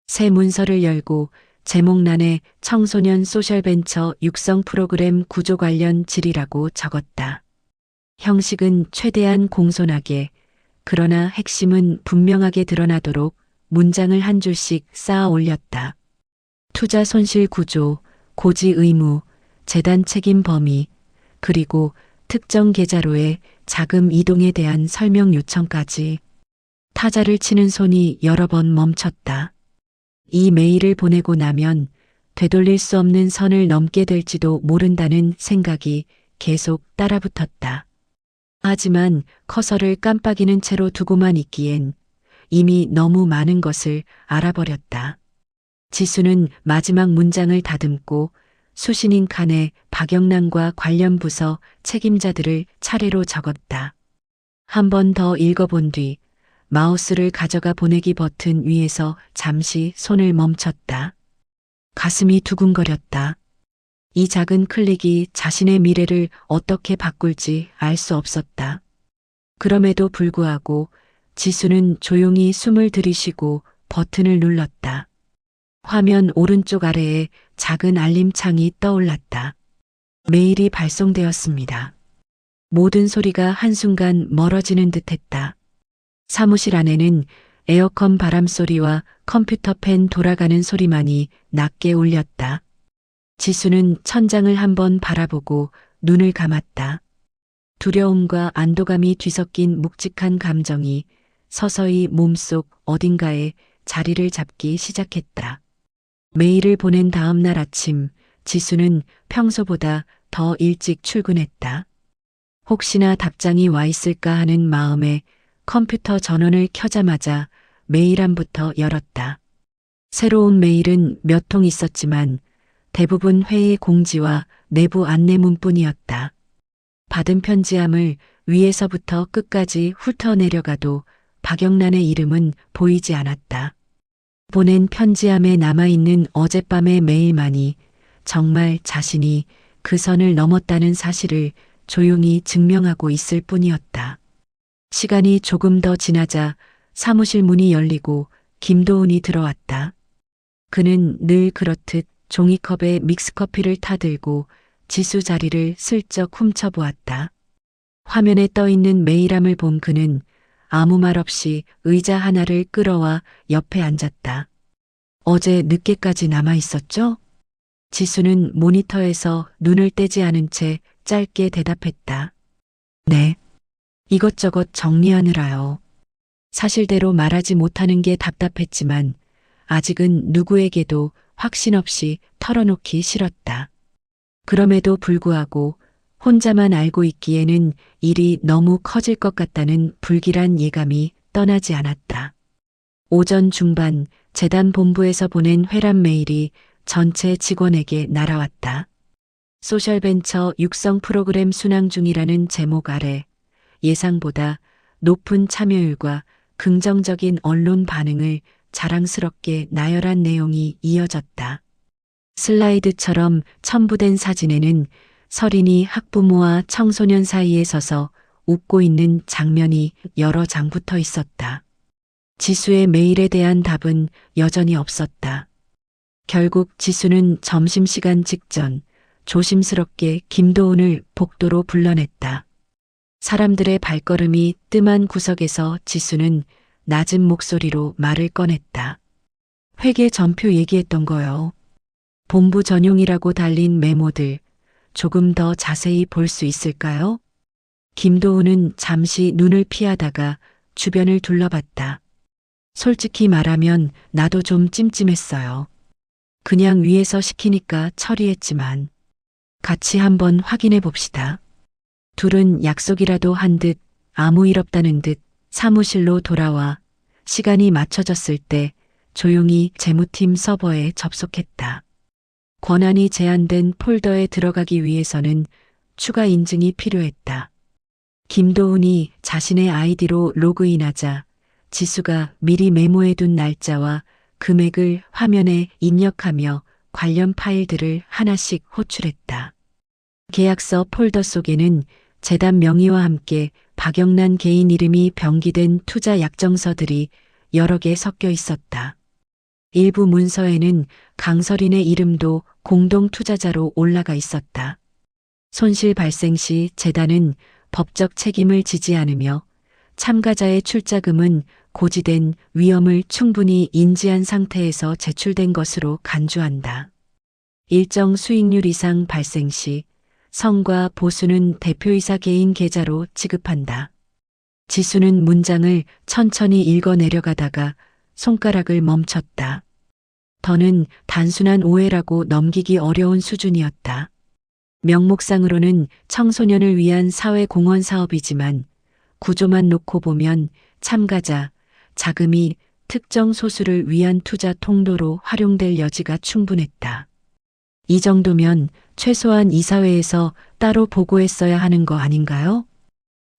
새 문서를 열고 제목란에 청소년 소셜벤처 육성 프로그램 구조 관련 질이라고 적었다. 형식은 최대한 공손하게, 그러나 핵심은 분명하게 드러나도록 문장을 한 줄씩 쌓아 올렸다. 투자 손실 구조, 고지 의무, 재단 책임 범위, 그리고 특정 계좌로의 자금 이동에 대한 설명 요청까지. 타자를 치는 손이 여러 번 멈췄다. 이 메일을 보내고 나면 되돌릴 수 없는 선을 넘게 될지도 모른다는 생각이 계속 따라붙었다. 하지만 커서를 깜빡이는 채로 두고만 있기엔 이미 너무 많은 것을 알아버렸다. 지수는 마지막 문장을 다듬고 수신인 칸에 박영란과 관련 부서 책임자들을 차례로 적었다. 한 번 더 읽어본 뒤 마우스를 가져가 보내기 버튼 위에서 잠시 손을 멈췄다. 가슴이 두근거렸다. 이 작은 클릭이 자신의 미래를 어떻게 바꿀지 알 수 없었다. 그럼에도 불구하고 지수는 조용히 숨을 들이쉬고 버튼을 눌렀다. 화면 오른쪽 아래에 작은 알림창이 떠올랐다. 메일이 발송되었습니다. 모든 소리가 한순간 멀어지는 듯했다. 사무실 안에는 에어컨 바람소리와 컴퓨터 펜 돌아가는 소리만이 낮게 울렸다. 지수는 천장을 한번 바라보고 눈을 감았다. 두려움과 안도감이 뒤섞인 묵직한 감정이 서서히 몸속 어딘가에 자리를 잡기 시작했다. 메일을 보낸 다음 날 아침, 지수는 평소보다 더 일찍 출근했다. 혹시나 답장이 와 있을까 하는 마음에 컴퓨터 전원을 켜자마자 메일함부터 열었다. 새로운 메일은 몇 통 있었지만 대부분 회의 공지와 내부 안내문뿐이었다. 받은 편지함을 위에서부터 끝까지 훑어내려가도 박영란의 이름은 보이지 않았다. 보낸 편지함에 남아있는 어젯밤의 메일만이 정말 자신이 그 선을 넘었다는 사실을 조용히 증명하고 있을 뿐이었다. 시간이 조금 더 지나자 사무실 문이 열리고 김도훈이 들어왔다. 그는 늘 그렇듯 종이컵에 믹스커피를 타들고 지수 자리를 슬쩍 훔쳐보았다. 화면에 떠있는 메일함을 본 그는 아무 말 없이 의자 하나를 끌어와 옆에 앉았다. 어제 늦게까지 남아 있었죠? 지수는 모니터에서 눈을 떼지 않은 채 짧게 대답했다. 네. 이것저것 정리하느라요. 사실대로 말하지 못하는 게 답답했지만 아직은 누구에게도 확신 없이 털어놓기 싫었다. 그럼에도 불구하고 혼자만 알고 있기에는 일이 너무 커질 것 같다는 불길한 예감이 떠나지 않았다. 오전 중반 재단 본부에서 보낸 회람 메일이 전체 직원에게 날아왔다. 소셜벤처 육성 프로그램 순항 중이라는 제목 아래 예상보다 높은 참여율과 긍정적인 언론 반응을 자랑스럽게 나열한 내용이 이어졌다. 슬라이드처럼 첨부된 사진에는 서린이 학부모와 청소년 사이에 서서 웃고 있는 장면이 여러 장 붙어 있었다. 지수의 메일에 대한 답은 여전히 없었다. 결국 지수는 점심시간 직전 조심스럽게 김도훈을 복도로 불러냈다. 사람들의 발걸음이 뜸한 구석에서 지수는 낮은 목소리로 말을 꺼냈다. 회계 전표 얘기했던 거요. 본부 전용이라고 달린 메모들 조금 더 자세히 볼 수 있을까요? 김도훈은 잠시 눈을 피하다가 주변을 둘러봤다. 솔직히 말하면 나도 좀 찜찜했어요. 그냥 위에서 시키니까 처리했지만 같이 한번 확인해 봅시다. 둘은 약속이라도 한 듯 아무 일 없다는 듯 사무실로 돌아와 시간이 맞춰졌을 때 조용히 재무팀 서버에 접속했다. 권한이 제한된 폴더에 들어가기 위해서는 추가 인증이 필요했다. 김도훈이 자신의 아이디로 로그인하자 지수가 미리 메모해둔 날짜와 금액을 화면에 입력하며 관련 파일들을 하나씩 호출했다. 계약서 폴더 속에는 재단 명의와 함께 박영란 개인 이름이 병기된 투자 약정서들이 여러 개 섞여 있었다. 일부 문서에는 강설인의 이름도 공동 투자자로 올라가 있었다. 손실 발생 시 재단은 법적 책임을 지지 않으며 참가자의 출자금은 고지된 위험을 충분히 인지한 상태에서 제출된 것으로 간주한다. 일정 수익률 이상 발생 시 성과 보수는 대표이사 개인 계좌로 지급한다. 지수는 문장을 천천히 읽어 내려가다가 손가락을 멈췄다. 더는 단순한 오해라고 넘기기 어려운 수준이었다. 명목상으로는 청소년을 위한 사회공헌 사업이지만 구조만 놓고 보면 참가자, 자금이 특정 소수를 위한 투자 통로로 활용될 여지가 충분했다. 이 정도면 최소한 이사회에서 따로 보고했어야 하는 거 아닌가요?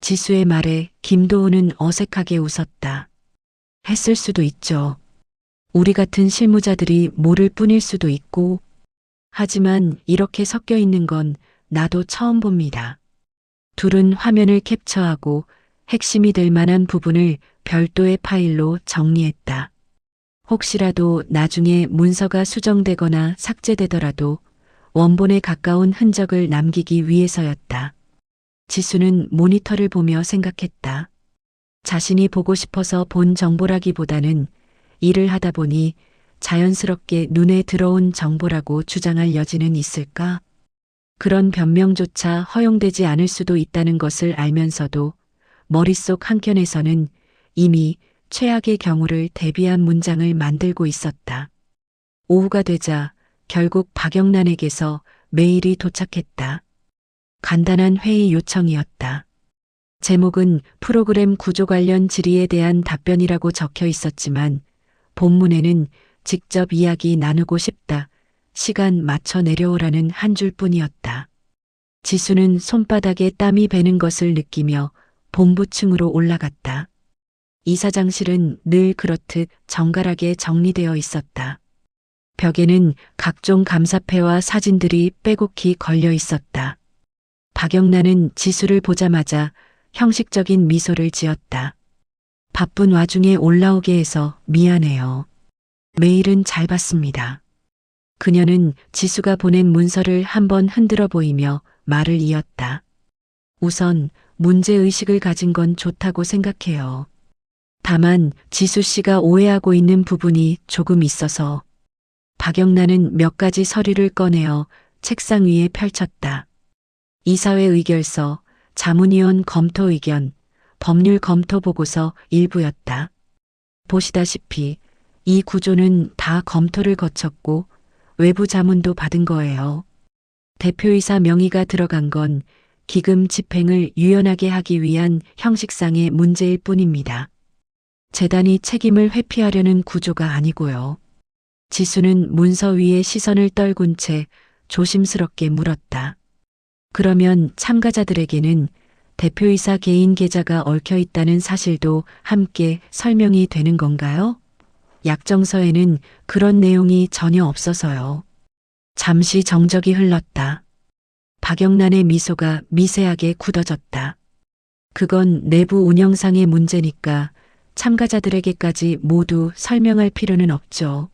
지수의 말에 김도훈은 어색하게 웃었다. 했을 수도 있죠. 우리 같은 실무자들이 모를 뿐일 수도 있고, 하지만 이렇게 섞여 있는 건 나도 처음 봅니다. 둘은 화면을 캡처하고 핵심이 될 만한 부분을 별도의 파일로 정리했다. 혹시라도 나중에 문서가 수정되거나 삭제되더라도 원본에 가까운 흔적을 남기기 위해서였다. 지수는 모니터를 보며 생각했다. 자신이 보고 싶어서 본 정보라기보다는 일을 하다 보니 자연스럽게 눈에 들어온 정보라고 주장할 여지는 있을까? 그런 변명조차 허용되지 않을 수도 있다는 것을 알면서도 머릿속 한켠에서는 이미 최악의 경우를 대비한 문장을 만들고 있었다. 오후가 되자 결국 박영란에게서 메일이 도착했다. 간단한 회의 요청이었다. 제목은 프로그램 구조 관련 질의에 대한 답변이라고 적혀 있었지만 본문에는 직접 이야기 나누고 싶다. 시간 맞춰 내려오라는 한 줄뿐이었다. 지수는 손바닥에 땀이 배는 것을 느끼며 본부층으로 올라갔다. 이사장실은 늘 그렇듯 정갈하게 정리되어 있었다. 벽에는 각종 감사패와 사진들이 빼곡히 걸려 있었다. 박영란은 지수를 보자마자 형식적인 미소를 지었다. 바쁜 와중에 올라오게 해서 미안해요. 메일은 잘 봤습니다. 그녀는 지수가 보낸 문서를 한번 흔들어 보이며 말을 이었다. 우선 문제의식을 가진 건 좋다고 생각해요. 다만 지수 씨가 오해하고 있는 부분이 조금 있어서. 박영란은 몇 가지 서류를 꺼내어 책상 위에 펼쳤다. 이사회 의결서, 자문위원 검토 의견, 법률 검토 보고서 일부였다. 보시다시피 이 구조는 다 검토를 거쳤고 외부 자문도 받은 거예요. 대표이사 명의가 들어간 건 기금 집행을 유연하게 하기 위한 형식상의 문제일 뿐입니다. 재단이 책임을 회피하려는 구조가 아니고요. 지수는 문서 위에 시선을 떨군 채 조심스럽게 물었다. 그러면 참가자들에게는 대표이사 개인 계좌가 얽혀 있다는 사실도 함께 설명이 되는 건가요? 약정서에는 그런 내용이 전혀 없어서요. 잠시 정적이 흘렀다. 박영란의 미소가 미세하게 굳어졌다. 그건 내부 운영상의 문제니까 참가자들에게까지 모두 설명할 필요는 없죠.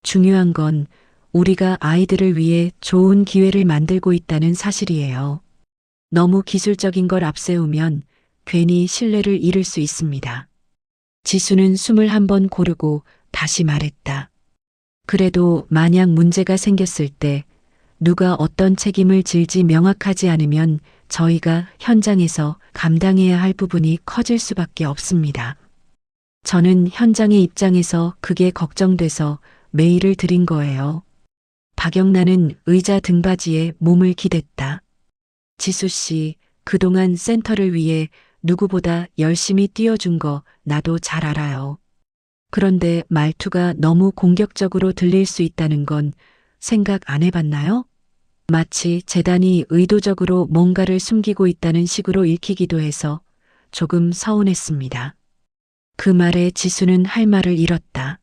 중요한 건 우리가 아이들을 위해 좋은 기회를 만들고 있다는 사실이에요. 너무 기술적인 걸 앞세우면 괜히 신뢰를 잃을 수 있습니다. 지수는 숨을 한번 고르고 다시 말했다. 그래도 만약 문제가 생겼을 때 누가 어떤 책임을 질지 명확하지 않으면 저희가 현장에서 감당해야 할 부분이 커질 수밖에 없습니다. 저는 현장의 입장에서 그게 걱정돼서 메일을 드린 거예요. 박영란은 의자 등받이에 몸을 기댔다. 지수 씨, 그동안 센터를 위해 누구보다 열심히 뛰어준 거 나도 잘 알아요. 그런데 말투가 너무 공격적으로 들릴 수 있다는 건 생각 안 해봤나요? 마치 재단이 의도적으로 뭔가를 숨기고 있다는 식으로 읽히기도 해서 조금 서운했습니다. 그 말에 지수는 할 말을 잃었다.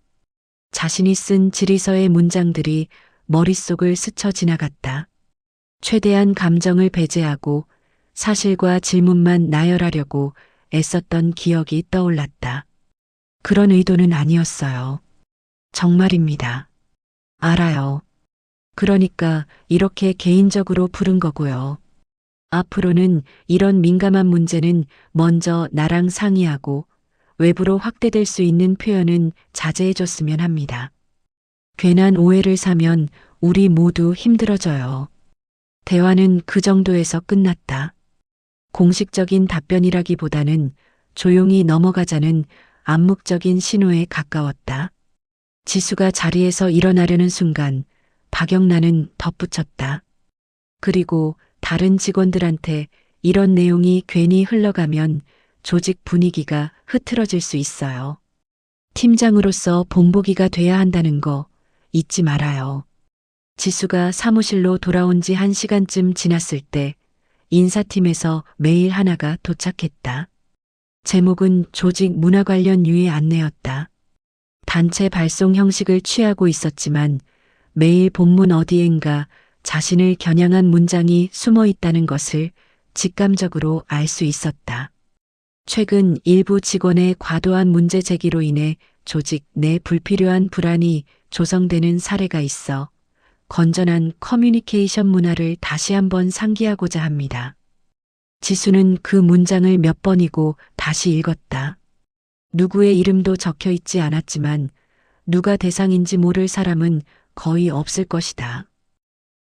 자신이 쓴 질의서의 문장들이 머릿속을 스쳐 지나갔다. 최대한 감정을 배제하고 사실과 질문만 나열하려고 애썼던 기억이 떠올랐다. 그런 의도는 아니었어요. 정말입니다. 알아요. 그러니까 이렇게 개인적으로 부른 거고요. 앞으로는 이런 민감한 문제는 먼저 나랑 상의하고 외부로 확대될 수 있는 표현은 자제해줬으면 합니다. 괜한 오해를 사면 우리 모두 힘들어져요. 대화는 그 정도에서 끝났다. 공식적인 답변이라기보다는 조용히 넘어가자는 암묵적인 신호에 가까웠다. 지수가 자리에서 일어나려는 순간 박영란은 덧붙였다. 그리고 다른 직원들한테 이런 내용이 괜히 흘러가면 조직 분위기가 흐트러질 수 있어요. 팀장으로서 본보기가 돼야 한다는 거 잊지 말아요. 지수가 사무실로 돌아온 지 1시간쯤 지났을 때 인사팀에서 메일 하나가 도착했다. 제목은 조직 문화 관련 유의 안내였다. 단체 발송 형식을 취하고 있었지만 메일 본문 어디엔가 자신을 겨냥한 문장이 숨어 있다는 것을 직감적으로 알 수 있었다. 최근 일부 직원의 과도한 문제 제기로 인해 조직 내 불필요한 불안이 조성되는 사례가 있어 건전한 커뮤니케이션 문화를 다시 한번 상기하고자 합니다. 지수는 그 문장을 몇 번이고 다시 읽었다. 누구의 이름도 적혀 있지 않았지만 누가 대상인지 모를 사람은 거의 없을 것이다.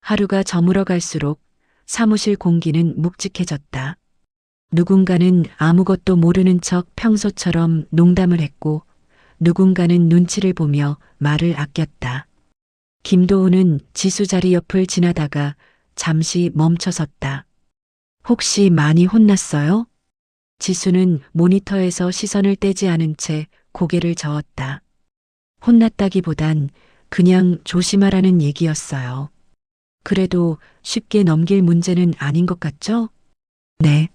하루가 저물어 갈수록 사무실 공기는 묵직해졌다. 누군가는 아무것도 모르는 척 평소처럼 농담을 했고 누군가는 눈치를 보며 말을 아꼈다. 김도우는 지수 자리 옆을 지나다가 잠시 멈춰섰다. 혹시 많이 혼났어요? 지수는 모니터에서 시선을 떼지 않은 채 고개를 저었다. 혼났다기보단 그냥 조심하라는 얘기였어요. 그래도 쉽게 넘길 문제는 아닌 것 같죠? 네.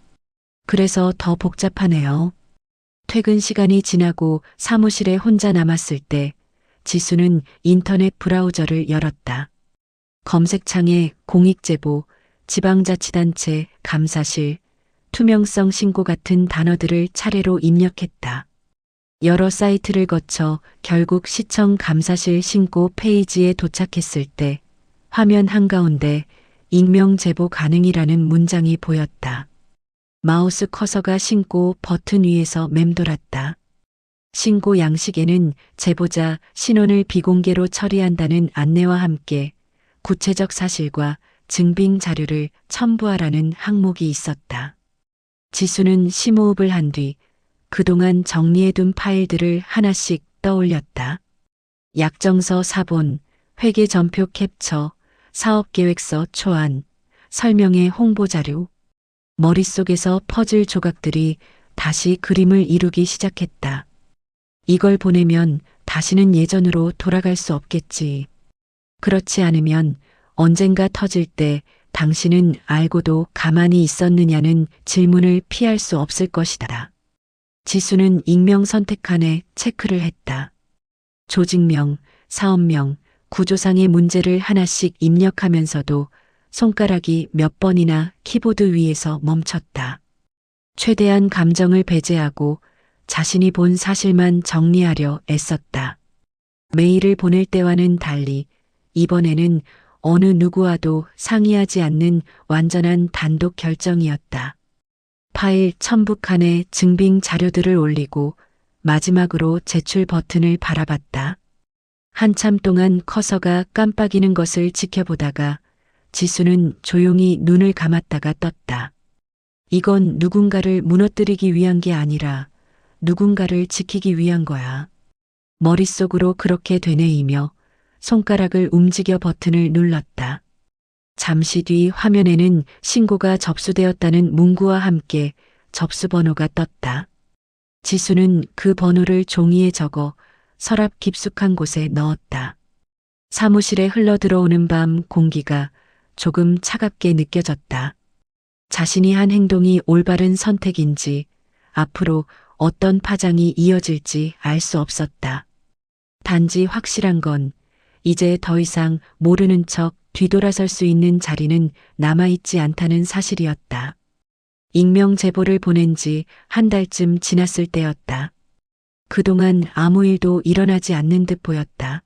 그래서 더 복잡하네요. 퇴근 시간이 지나고 사무실에 혼자 남았을 때 지수는 인터넷 브라우저를 열었다. 검색창에 공익제보, 지방자치단체, 감사실, 투명성 신고 같은 단어들을 차례로 입력했다. 여러 사이트를 거쳐 결국 시청 감사실 신고 페이지에 도착했을 때 화면 한가운데 익명 제보 가능이라는 문장이 보였다. 마우스 커서가 신고 버튼 위에서 맴돌았다. 신고 양식에는 제보자 신원을 비공개로 처리한다는 안내와 함께 구체적 사실과 증빙 자료를 첨부하라는 항목이 있었다. 지수는 심호흡을 한 뒤 그동안 정리해둔 파일들을 하나씩 떠올렸다. 약정서 사본, 회계 전표 캡처, 사업계획서 초안, 설명의 홍보자료. 머릿속에서 퍼즐 조각들이 다시 그림을 이루기 시작했다. 이걸 보내면 다시는 예전으로 돌아갈 수 없겠지. 그렇지 않으면 언젠가 터질 때 당신은 알고도 가만히 있었느냐는 질문을 피할 수 없을 것이다. 지수는 익명 선택칸에 체크를 했다. 조직명, 사업명, 구조상의 문제를 하나씩 입력하면서도 손가락이 몇 번이나 키보드 위에서 멈췄다. 최대한 감정을 배제하고 자신이 본 사실만 정리하려 애썼다. 메일을 보낼 때와는 달리 이번에는 어느 누구와도 상의하지 않는 완전한 단독 결정이었다. 파일 첨부칸에 증빙 자료들을 올리고 마지막으로 제출 버튼을 바라봤다. 한참 동안 커서가 깜빡이는 것을 지켜보다가 지수는 조용히 눈을 감았다가 떴다. 이건 누군가를 무너뜨리기 위한 게 아니라 누군가를 지키기 위한 거야. 머릿속으로 그렇게 되뇌이며 손가락을 움직여 버튼을 눌렀다. 잠시 뒤 화면에는 신고가 접수되었다는 문구와 함께 접수 번호가 떴다. 지수는 그 번호를 종이에 적어 서랍 깊숙한 곳에 넣었다. 사무실에 흘러들어오는 밤 공기가 조금 차갑게 느껴졌다. 자신이 한 행동이 올바른 선택인지 앞으로 어떤 파장이 이어질지 알 수 없었다. 단지 확실한 건 이제 더 이상 모르는 척 뒤돌아설 수 있는 자리는 남아있지 않다는 사실이었다. 익명 제보를 보낸 지 한 달쯤 지났을 때였다. 그동안 아무 일도 일어나지 않는 듯 보였다.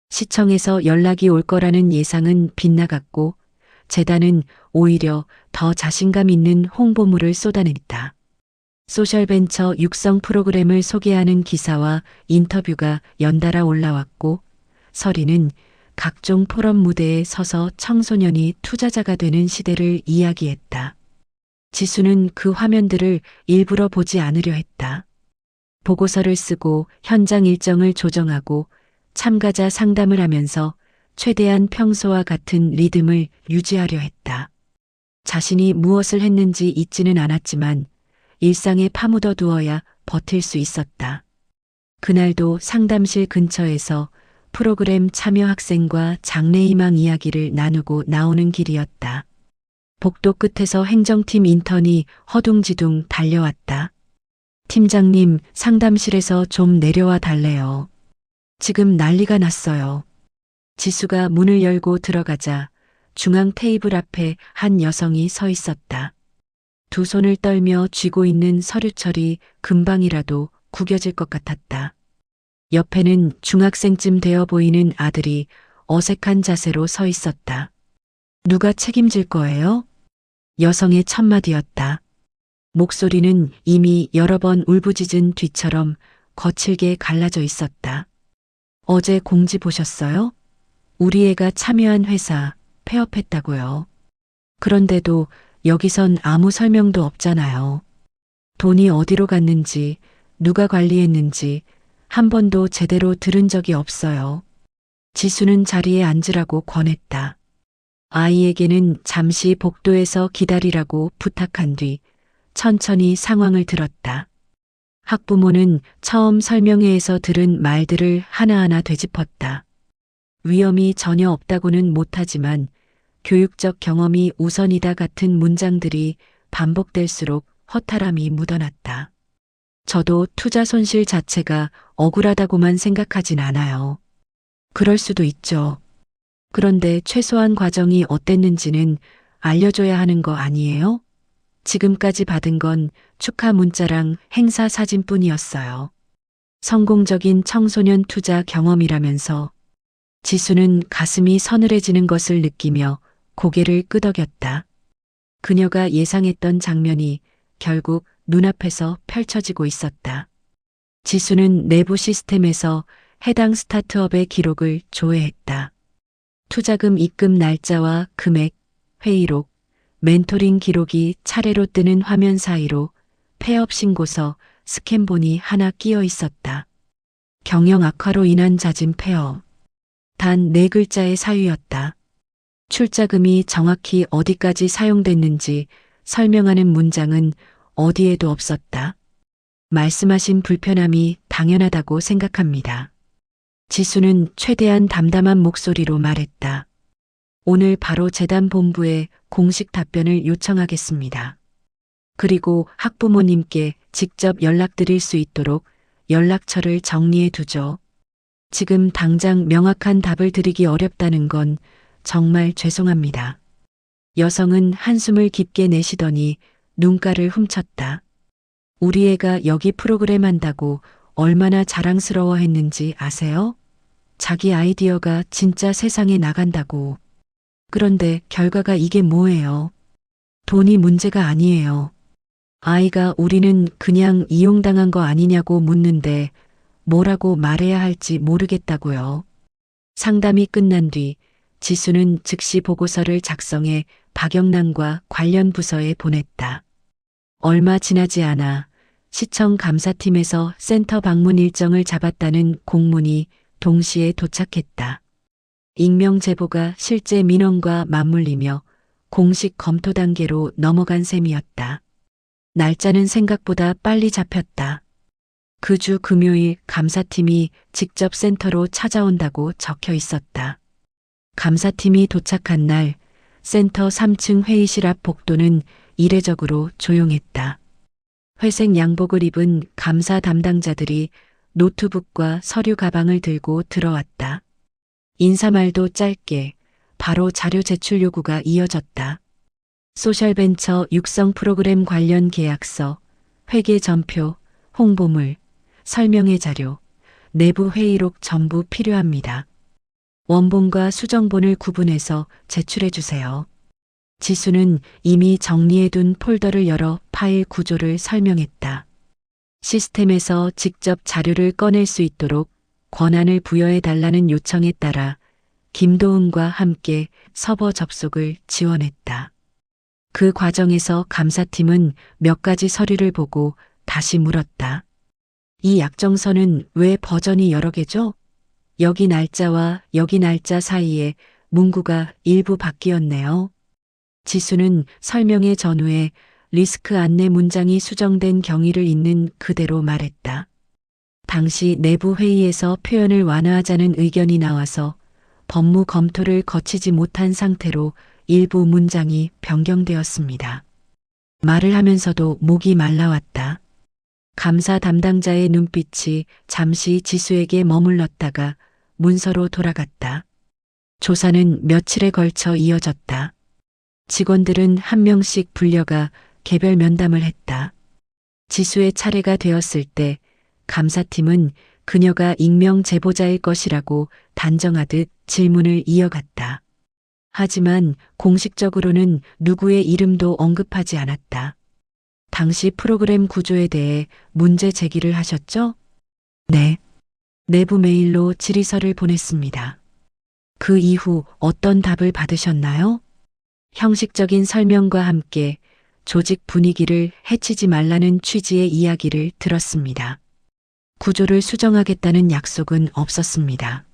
시청에서 연락이 올 거라는 예상은 빗나갔고 재단은 오히려 더 자신감 있는 홍보물을 쏟아냈다. 소셜벤처 육성 프로그램을 소개하는 기사와 인터뷰가 연달아 올라왔고 서리는 각종 포럼 무대에 서서 청소년이 투자자가 되는 시대를 이야기했다. 지수는 그 화면들을 일부러 보지 않으려 했다. 보고서를 쓰고 현장 일정을 조정하고 참가자 상담을 하면서 최대한 평소와 같은 리듬을 유지하려 했다. 자신이 무엇을 했는지 잊지는 않았지만 일상에 파묻어 두어야 버틸 수 있었다. 그날도 상담실 근처에서 프로그램 참여 학생과 장래희망 이야기를 나누고 나오는 길이었다. 복도 끝에서 행정팀 인턴이 허둥지둥 달려왔다. 팀장님, 상담실에서 좀 내려와 달래요. 지금 난리가 났어요. 지수가 문을 열고 들어가자 중앙 테이블 앞에 한 여성이 서 있었다. 두 손을 떨며 쥐고 있는 서류철이 금방이라도 구겨질 것 같았다. 옆에는 중학생쯤 되어 보이는 아들이 어색한 자세로 서 있었다. 누가 책임질 거예요? 여성의 첫마디였다. 목소리는 이미 여러 번 울부짖은 뒤처럼 거칠게 갈라져 있었다. 어제 공지 보셨어요? 우리 애가 참여한 회사 폐업했다고요. 그런데도 여기선 아무 설명도 없잖아요. 돈이 어디로 갔는지, 누가 관리했는지 한 번도 제대로 들은 적이 없어요. 지수는 자리에 앉으라고 권했다. 아이에게는 잠시 복도에서 기다리라고 부탁한 뒤 천천히 상황을 들었다. 학부모는 처음 설명회에서 들은 말들을 하나하나 되짚었다. 위험이 전혀 없다고는 못하지만 교육적 경험이 우선이다 같은 문장들이 반복될수록 허탈함이 묻어났다. 저도 투자 손실 자체가 억울하다고만 생각하진 않아요. 그럴 수도 있죠. 그런데 최소한 과정이 어땠는지는 알려줘야 하는 거 아니에요? 지금까지 받은 건 축하 문자랑 행사 사진뿐이었어요. 성공적인 청소년 투자 경험이라면서 지수는 가슴이 서늘해지는 것을 느끼며 고개를 끄덕였다. 그녀가 예상했던 장면이 결국 눈앞에서 펼쳐지고 있었다. 지수는 내부 시스템에서 해당 스타트업의 기록을 조회했다. 투자금 입금 날짜와 금액, 회의록, 멘토링 기록이 차례로 뜨는 화면 사이로 폐업 신고서, 스캔본이 하나 끼어 있었다. 경영 악화로 인한 잦은 폐업. 단 4글자의 사유였다. 출자금이 정확히 어디까지 사용됐는지 설명하는 문장은 어디에도 없었다. 말씀하신 불편함이 당연하다고 생각합니다. 지수는 최대한 담담한 목소리로 말했다. 오늘 바로 재단 본부에 공식 답변을 요청하겠습니다. 그리고 학부모님께 직접 연락드릴 수 있도록 연락처를 정리해 두죠. 지금 당장 명확한 답을 드리기 어렵다는 건 정말 죄송합니다. 여성은 한숨을 깊게 내쉬더니 눈가를 훔쳤다. 우리 애가 여기 프로그램 한다고 얼마나 자랑스러워 했는지 아세요? 자기 아이디어가 진짜 세상에 나간다고. 그런데 결과가 이게 뭐예요? 돈이 문제가 아니에요. 아이가 우리는 그냥 이용당한 거 아니냐고 묻는데 뭐라고 말해야 할지 모르겠다고요. 상담이 끝난 뒤 지수는 즉시 보고서를 작성해 박영란과 관련 부서에 보냈다. 얼마 지나지 않아 시청 감사팀에서 센터 방문 일정을 잡았다는 공문이 동시에 도착했다. 익명 제보가 실제 민원과 맞물리며 공식 검토 단계로 넘어간 셈이었다. 날짜는 생각보다 빨리 잡혔다. 그 주 금요일 감사팀이 직접 센터로 찾아온다고 적혀 있었다. 감사팀이 도착한 날 센터 3층 회의실 앞 복도는 이례적으로 조용했다. 회색 양복을 입은 감사 담당자들이 노트북과 서류 가방을 들고 들어왔다. 인사말도 짧게 바로 자료 제출 요구가 이어졌다. 소셜벤처 육성 프로그램 관련 계약서, 회계 전표, 홍보물, 설명회 자료, 내부 회의록 전부 필요합니다. 원본과 수정본을 구분해서 제출해 주세요. 지수는 이미 정리해둔 폴더를 열어 파일 구조를 설명했다. 시스템에서 직접 자료를 꺼낼 수 있도록 권한을 부여해 달라는 요청에 따라 김도은과 함께 서버 접속을 지원했다. 그 과정에서 감사팀은 몇 가지 서류를 보고 다시 물었다. 이 약정서는 왜 버전이 여러 개죠? 여기 날짜와 여기 날짜 사이에 문구가 일부 바뀌었네요. 지수는 설명의 전후에 리스크 안내 문장이 수정된 경위를 있는 그대로 말했다. 당시 내부 회의에서 표현을 완화하자는 의견이 나와서 법무 검토를 거치지 못한 상태로 일부 문장이 변경되었습니다. 말을 하면서도 목이 말라왔다. 감사 담당자의 눈빛이 잠시 지수에게 머물렀다가 문서로 돌아갔다. 조사는 며칠에 걸쳐 이어졌다. 직원들은 한 명씩 불려가 개별 면담을 했다. 지수의 차례가 되었을 때 감사팀은 그녀가 익명 제보자일 것이라고 단정하듯 질문을 이어갔다. 하지만 공식적으로는 누구의 이름도 언급하지 않았다. 당시 프로그램 구조에 대해 문제 제기를 하셨죠? 네. 내부 메일로 질의서를 보냈습니다. 그 이후 어떤 답을 받으셨나요? 형식적인 설명과 함께 조직 분위기를 해치지 말라는 취지의 이야기를 들었습니다. 구조를 수정하겠다는 약속은 없었습니다.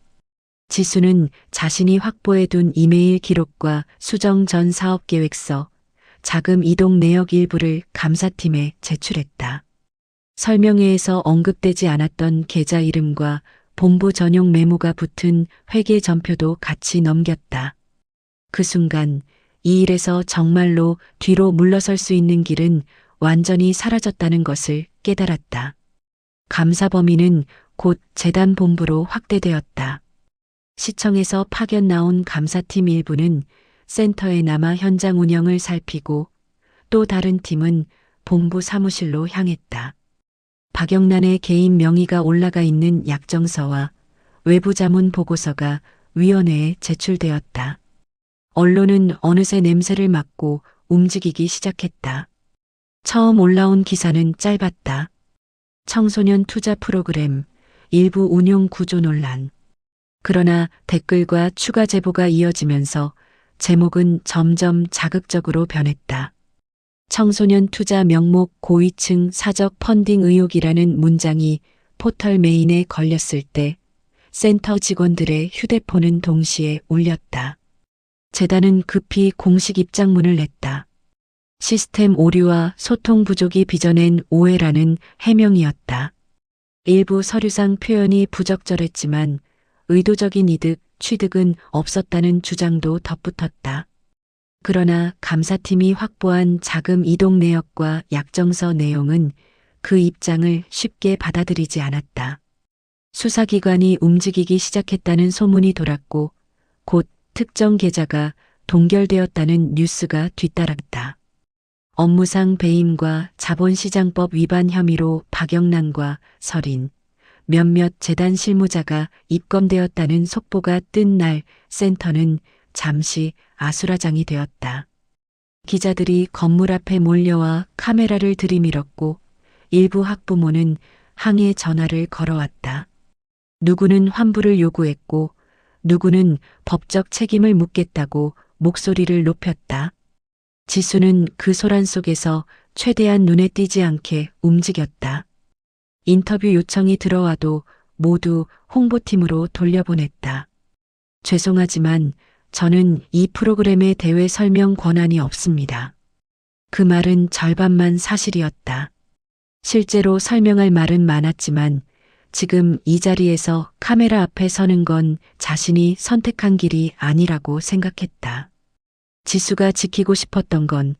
지수는 자신이 확보해둔 이메일 기록과 수정 전 사업계획서, 자금 이동 내역 일부를 감사팀에 제출했다. 설명회에서 언급되지 않았던 계좌 이름과 본부 전용 메모가 붙은 회계 전표도 같이 넘겼다. 그 순간 이 일에서 정말로 뒤로 물러설 수 있는 길은 완전히 사라졌다는 것을 깨달았다. 감사 범위는 곧 재단 본부로 확대되었다. 시청에서 파견 나온 감사팀 일부는 센터에 남아 현장 운영을 살피고 또 다른 팀은 본부 사무실로 향했다. 박영란의 개인 명의가 올라가 있는 약정서와 외부 자문 보고서가 위원회에 제출되었다. 언론은 어느새 냄새를 맡고 움직이기 시작했다. 처음 올라온 기사는 짧았다. 청소년 투자 프로그램 일부 운용 구조 논란. 그러나 댓글과 추가 제보가 이어지면서 제목은 점점 자극적으로 변했다. 청소년 투자 명목 고위층 사적 펀딩 의혹이라는 문장이 포털 메인에 걸렸을 때 센터 직원들의 휴대폰은 동시에 울렸다. 재단은 급히 공식 입장문을 냈다. 시스템 오류와 소통 부족이 빚어낸 오해라는 해명이었다. 일부 서류상 표현이 부적절했지만 의도적인 이득, 취득은 없었다는 주장도 덧붙었다. 그러나 감사팀이 확보한 자금 이동 내역과 약정서 내용은 그 입장을 쉽게 받아들이지 않았다. 수사기관이 움직이기 시작했다는 소문이 돌았고 곧 특정 계좌가 동결되었다는 뉴스가 뒤따랐다. 업무상 배임과 자본시장법 위반 혐의로 박영란과 설인, 몇몇 재단 실무자가 입건되었다는 속보가 뜬 날 센터는 잠시 아수라장이 되었다. 기자들이 건물 앞에 몰려와 카메라를 들이밀었고 일부 학부모는 항해 전화를 걸어왔다. 누구는 환불을 요구했고 누구는 법적 책임을 묻겠다고 목소리를 높였다. 지수는 그 소란 속에서 최대한 눈에 띄지 않게 움직였다. 인터뷰 요청이 들어와도 모두 홍보팀으로 돌려보냈다. 죄송하지만 저는 이 프로그램의 대외 설명 권한이 없습니다. 그 말은 절반만 사실이었다. 실제로 설명할 말은 많았지만 지금 이 자리에서 카메라 앞에 서는 건 자신이 선택한 길이 아니라고 생각했다. 지수가 지키고 싶었던 건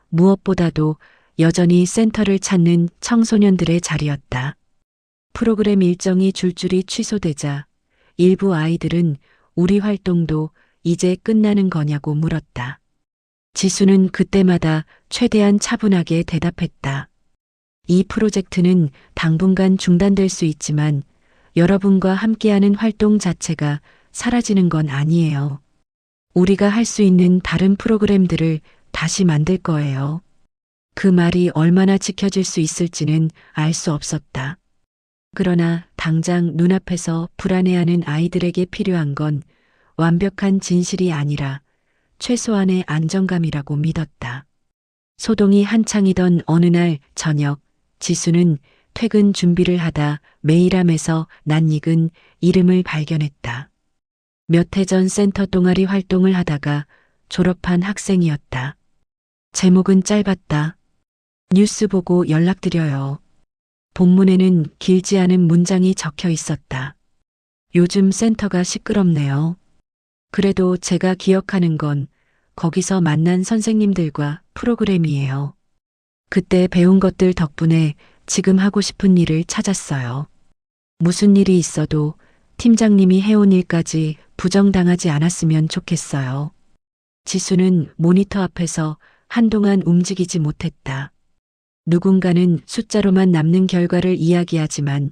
무엇보다도 여전히 센터를 찾는 청소년들의 자리였다. 프로그램 일정이 줄줄이 취소되자 일부 아이들은 우리 활동도 이제 끝나는 거냐고 물었다. 지수는 그때마다 최대한 차분하게 대답했다. 이 프로젝트는 당분간 중단될 수 있지만 여러분과 함께하는 활동 자체가 사라지는 건 아니에요. 우리가 할 수 있는 다른 프로그램들을 다시 만들 거예요. 그 말이 얼마나 지켜질 수 있을지는 알 수 없었다. 그러나 당장 눈앞에서 불안해하는 아이들에게 필요한 건 완벽한 진실이 아니라 최소한의 안정감이라고 믿었다. 소동이 한창이던 어느 날 저녁, 지수는 퇴근 준비를 하다 메일함에서 낯익은 이름을 발견했다. 몇 해 전 센터 동아리 활동을 하다가 졸업한 학생이었다. 제목은 짧았다. 뉴스 보고 연락드려요. 본문에는 길지 않은 문장이 적혀 있었다. 요즘 센터가 시끄럽네요. 그래도 제가 기억하는 건 거기서 만난 선생님들과 프로그램이에요. 그때 배운 것들 덕분에 지금 하고 싶은 일을 찾았어요. 무슨 일이 있어도 팀장님이 해온 일까지 부정당하지 않았으면 좋겠어요. 지수는 모니터 앞에서 한동안 움직이지 못했다. 누군가는 숫자로만 남는 결과를 이야기하지만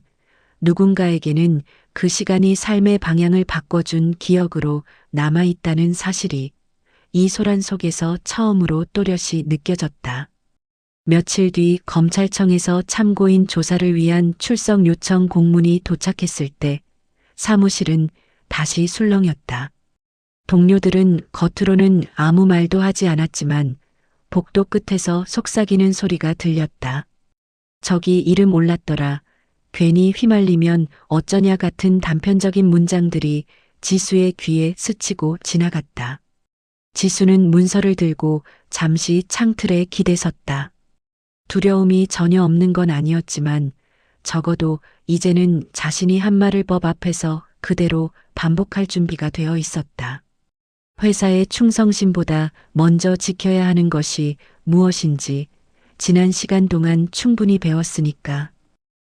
누군가에게는 그 시간이 삶의 방향을 바꿔준 기억으로 남아있다는 사실이 이 소란 속에서 처음으로 또렷이 느껴졌다. 며칠 뒤 검찰청에서 참고인 조사를 위한 출석 요청 공문이 도착했을 때 사무실은 다시 술렁였다. 동료들은 겉으로는 아무 말도 하지 않았지만 복도 끝에서 속삭이는 소리가 들렸다. 저기 이름 올랐더라. 괜히 휘말리면 어쩌냐 같은 단편적인 문장들이 지수의 귀에 스치고 지나갔다. 지수는 문서를 들고 잠시 창틀에 기대섰다. 두려움이 전혀 없는 건 아니었지만 적어도 이제는 자신이 한 말을 법 앞에서 그대로 반복할 준비가 되어 있었다. 회사의 충성심보다 먼저 지켜야 하는 것이 무엇인지 지난 시간 동안 충분히 배웠으니까.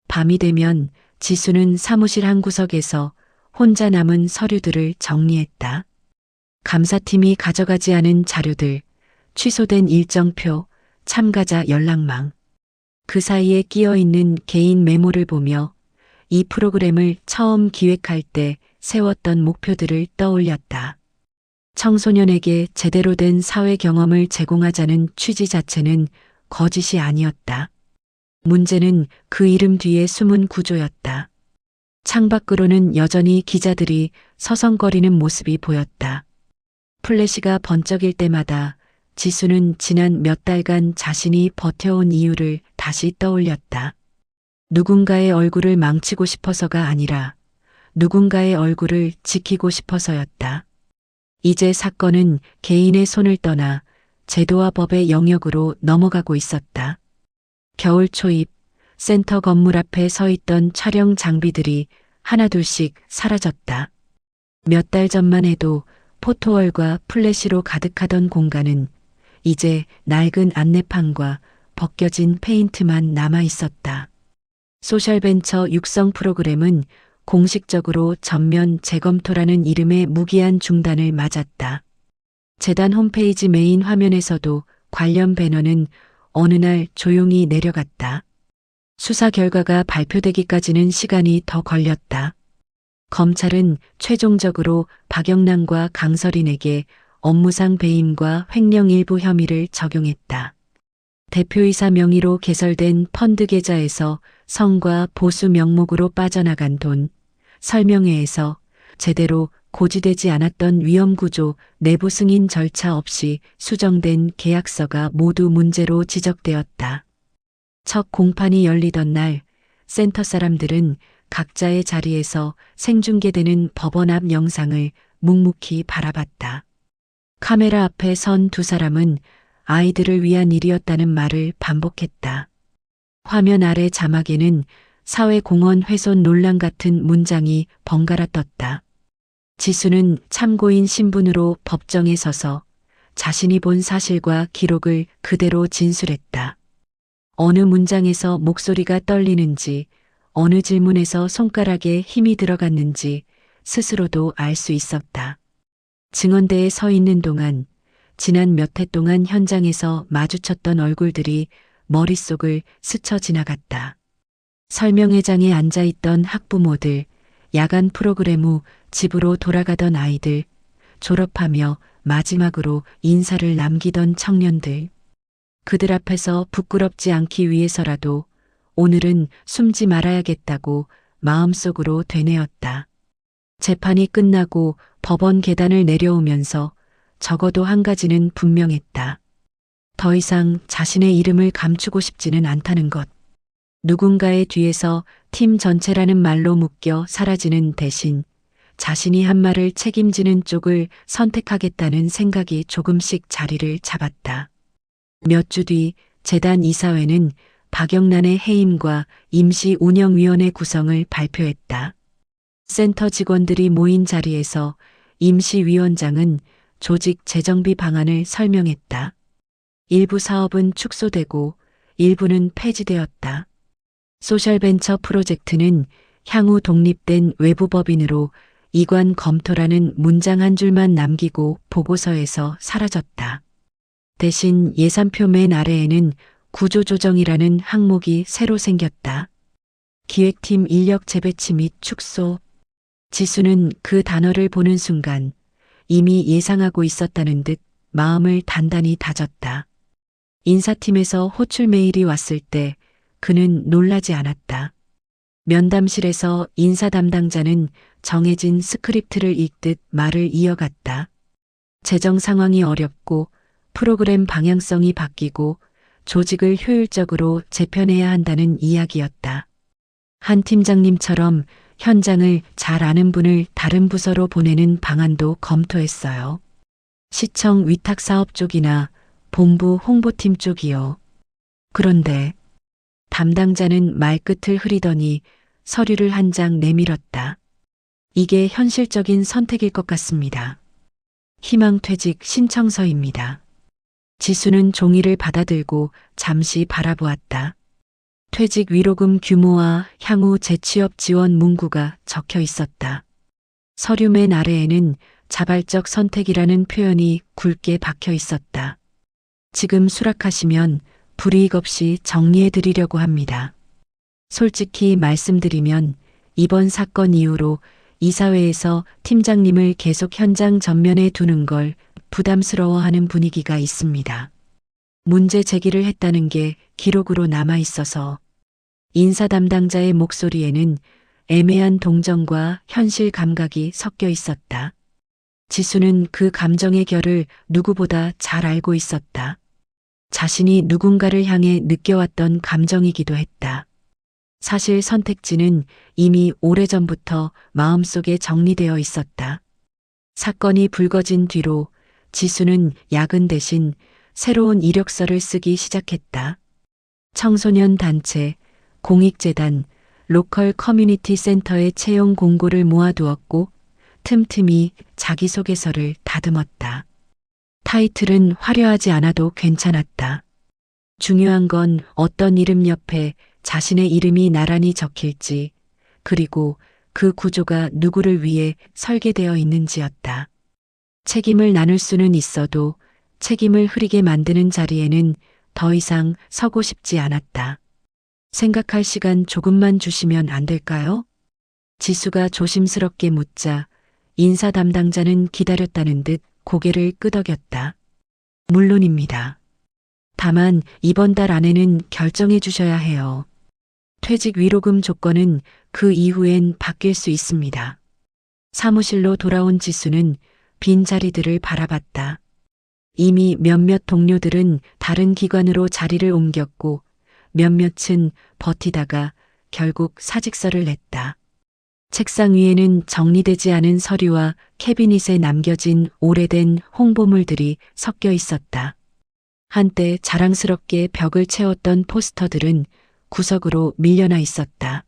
밤이 되면 지수는 사무실 한 구석에서 혼자 남은 서류들을 정리했다. 감사팀이 가져가지 않은 자료들, 취소된 일정표, 참가자 연락망. 그 사이에 끼어 있는 개인 메모를 보며 이 프로그램을 처음 기획할 때 세웠던 목표들을 떠올렸다. 청소년에게 제대로 된 사회 경험을 제공하자는 취지 자체는 거짓이 아니었다. 문제는 그 이름 뒤에 숨은 구조였다. 창밖으로는 여전히 기자들이 서성거리는 모습이 보였다. 플래시가 번쩍일 때마다 지수는 지난 몇 달간 자신이 버텨온 이유를 다시 떠올렸다. 누군가의 얼굴을 망치고 싶어서가 아니라 누군가의 얼굴을 지키고 싶어서였다. 이제 사건은 개인의 손을 떠나 제도와 법의 영역으로 넘어가고 있었다. 겨울 초입, 센터 건물 앞에 서 있던 촬영 장비들이 하나둘씩 사라졌다. 몇 달 전만 해도 포토월과 플래시로 가득하던 공간은 이제 낡은 안내판과 벗겨진 페인트만 남아 있었다. 소셜벤처 육성 프로그램은 공식적으로 전면 재검토라는 이름의 무기한 중단을 맞았다. 재단 홈페이지 메인 화면에서도 관련 배너는 어느 날 조용히 내려갔다. 수사 결과가 발표되기까지는 시간이 더 걸렸다. 검찰은 최종적으로 박영란과 강설인에게 업무상 배임과 횡령 일부 혐의를 적용했다. 대표이사 명의로 개설된 펀드 계좌에서 성과 보수 명목으로 빠져나간 돈, 설명회에서 제대로 고지되지 않았던 위험구조, 내부 승인 절차 없이 수정된 계약서가 모두 문제로 지적되었다. 첫 공판이 열리던 날 센터 사람들은 각자의 자리에서 생중계되는 법원 앞 영상을 묵묵히 바라봤다. 카메라 앞에 선 두 사람은 아이들을 위한 일이었다는 말을 반복했다. 화면 아래 자막에는 사회공헌 훼손 논란 같은 문장이 번갈아 떴다. 지수는 참고인 신분으로 법정에 서서 자신이 본 사실과 기록을 그대로 진술했다. 어느 문장에서 목소리가 떨리는지, 어느 질문에서 손가락에 힘이 들어갔는지 스스로도 알 수 있었다. 증언대에 서 있는 동안 지난 몇 해 동안 현장에서 마주쳤던 얼굴들이 머릿속을 스쳐 지나갔다. 설명회장에 앉아있던 학부모들, 야간 프로그램 후 집으로 돌아가던 아이들, 졸업하며 마지막으로 인사를 남기던 청년들. 그들 앞에서 부끄럽지 않기 위해서라도 오늘은 숨지 말아야겠다고 마음속으로 되뇌었다. 재판이 끝나고 법원 계단을 내려오면서 적어도 한 가지는 분명했다. 더 이상 자신의 이름을 감추고 싶지는 않다는 것. 누군가의 뒤에서 팀 전체라는 말로 묶여 사라지는 대신 자신이 한 말을 책임지는 쪽을 선택하겠다는 생각이 조금씩 자리를 잡았다. 몇 주 뒤 재단 이사회는 박영란의 해임과 임시운영위원회 구성을 발표했다. 센터 직원들이 모인 자리에서 임시위원장은 조직 재정비 방안을 설명했다. 일부 사업은 축소되고 일부는 폐지되었다. 소셜벤처 프로젝트는 향후 독립된 외부법인으로 이관 검토라는 문장 한 줄만 남기고 보고서에서 사라졌다. 대신 예산표 맨 아래에는 구조조정이라는 항목이 새로 생겼다. 기획팀 인력 재배치 및 축소. 지수는 그 단어를 보는 순간 이미 예상하고 있었다는 듯 마음을 단단히 다졌다. 인사팀에서 호출 메일이 왔을 때 그는 놀라지 않았다. 면담실에서 인사 담당자는 정해진 스크립트를 읽듯 말을 이어갔다. 재정 상황이 어렵고 프로그램 방향성이 바뀌고 조직을 효율적으로 재편해야 한다는 이야기였다. 한 팀장님처럼 현장을 잘 아는 분을 다른 부서로 보내는 방안도 검토했어요. 시청 위탁 사업 쪽이나 본부 홍보팀 쪽이요. 그런데 담당자는 말끝을 흐리더니 서류를 한 장 내밀었다. 이게 현실적인 선택일 것 같습니다. 희망퇴직 신청서입니다. 지수는 종이를 받아들고 잠시 바라보았다. 퇴직 위로금 규모와 향후 재취업 지원 문구가 적혀 있었다. 서류 맨 아래에는 자발적 선택이라는 표현이 굵게 박혀 있었다. 지금 수락하시면 불이익 없이 정리해 드리려고 합니다. 솔직히 말씀드리면 이번 사건 이후로 이사회에서 팀장님을 계속 현장 전면에 두는 걸 부담스러워하는 분위기가 있습니다. 문제 제기를 했다는 게 기록으로 남아 있어서 인사 담당자의 목소리에는 애매한 동정과 현실 감각이 섞여 있었다. 지수는 그 감정의 결을 누구보다 잘 알고 있었다. 자신이 누군가를 향해 느껴왔던 감정이기도 했다. 사실 선택지는 이미 오래전부터 마음속에 정리되어 있었다. 사건이 불거진 뒤로 지수는 야근 대신 새로운 이력서를 쓰기 시작했다. 청소년 단체, 공익재단, 로컬 커뮤니티 센터의 채용 공고를 모아두었고 틈틈이 자기소개서를 다듬었다. 타이틀은 화려하지 않아도 괜찮았다. 중요한 건 어떤 이름 옆에 자신의 이름이 나란히 적힐지, 그리고 그 구조가 누구를 위해 설계되어 있는지였다. 책임을 나눌 수는 있어도 책임을 흐리게 만드는 자리에는 더 이상 서고 싶지 않았다. 생각할 시간 조금만 주시면 안 될까요? 지수가 조심스럽게 묻자 인사 담당자는 기다렸다는 듯 고개를 끄덕였다. 물론입니다. 다만 이번 달 안에는 결정해 주셔야 해요. 퇴직 위로금 조건은 그 이후엔 바뀔 수 있습니다. 사무실로 돌아온 지수는 빈 자리들을 바라봤다. 이미 몇몇 동료들은 다른 기관으로 자리를 옮겼고 몇몇은 버티다가 결국 사직서를 냈다. 책상 위에는 정리되지 않은 서류와 캐비닛에 남겨진 오래된 홍보물들이 섞여 있었다. 한때 자랑스럽게 벽을 채웠던 포스터들은 구석으로 밀려나 있었다.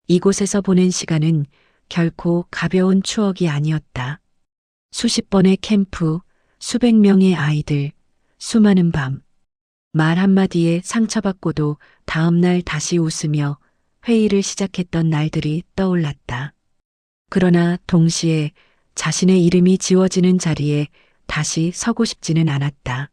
이곳에서 보낸 시간은 결코 가벼운 추억이 아니었다. 수십 번의 캠프, 수백 명의 아이들, 수많은 밤. 말 한마디에 상처받고도 다음날 다시 웃으며 회의를 시작했던 날들이 떠올랐다. 그러나 동시에 자신의 이름이 지워지는 자리에 다시 서고 싶지는 않았다.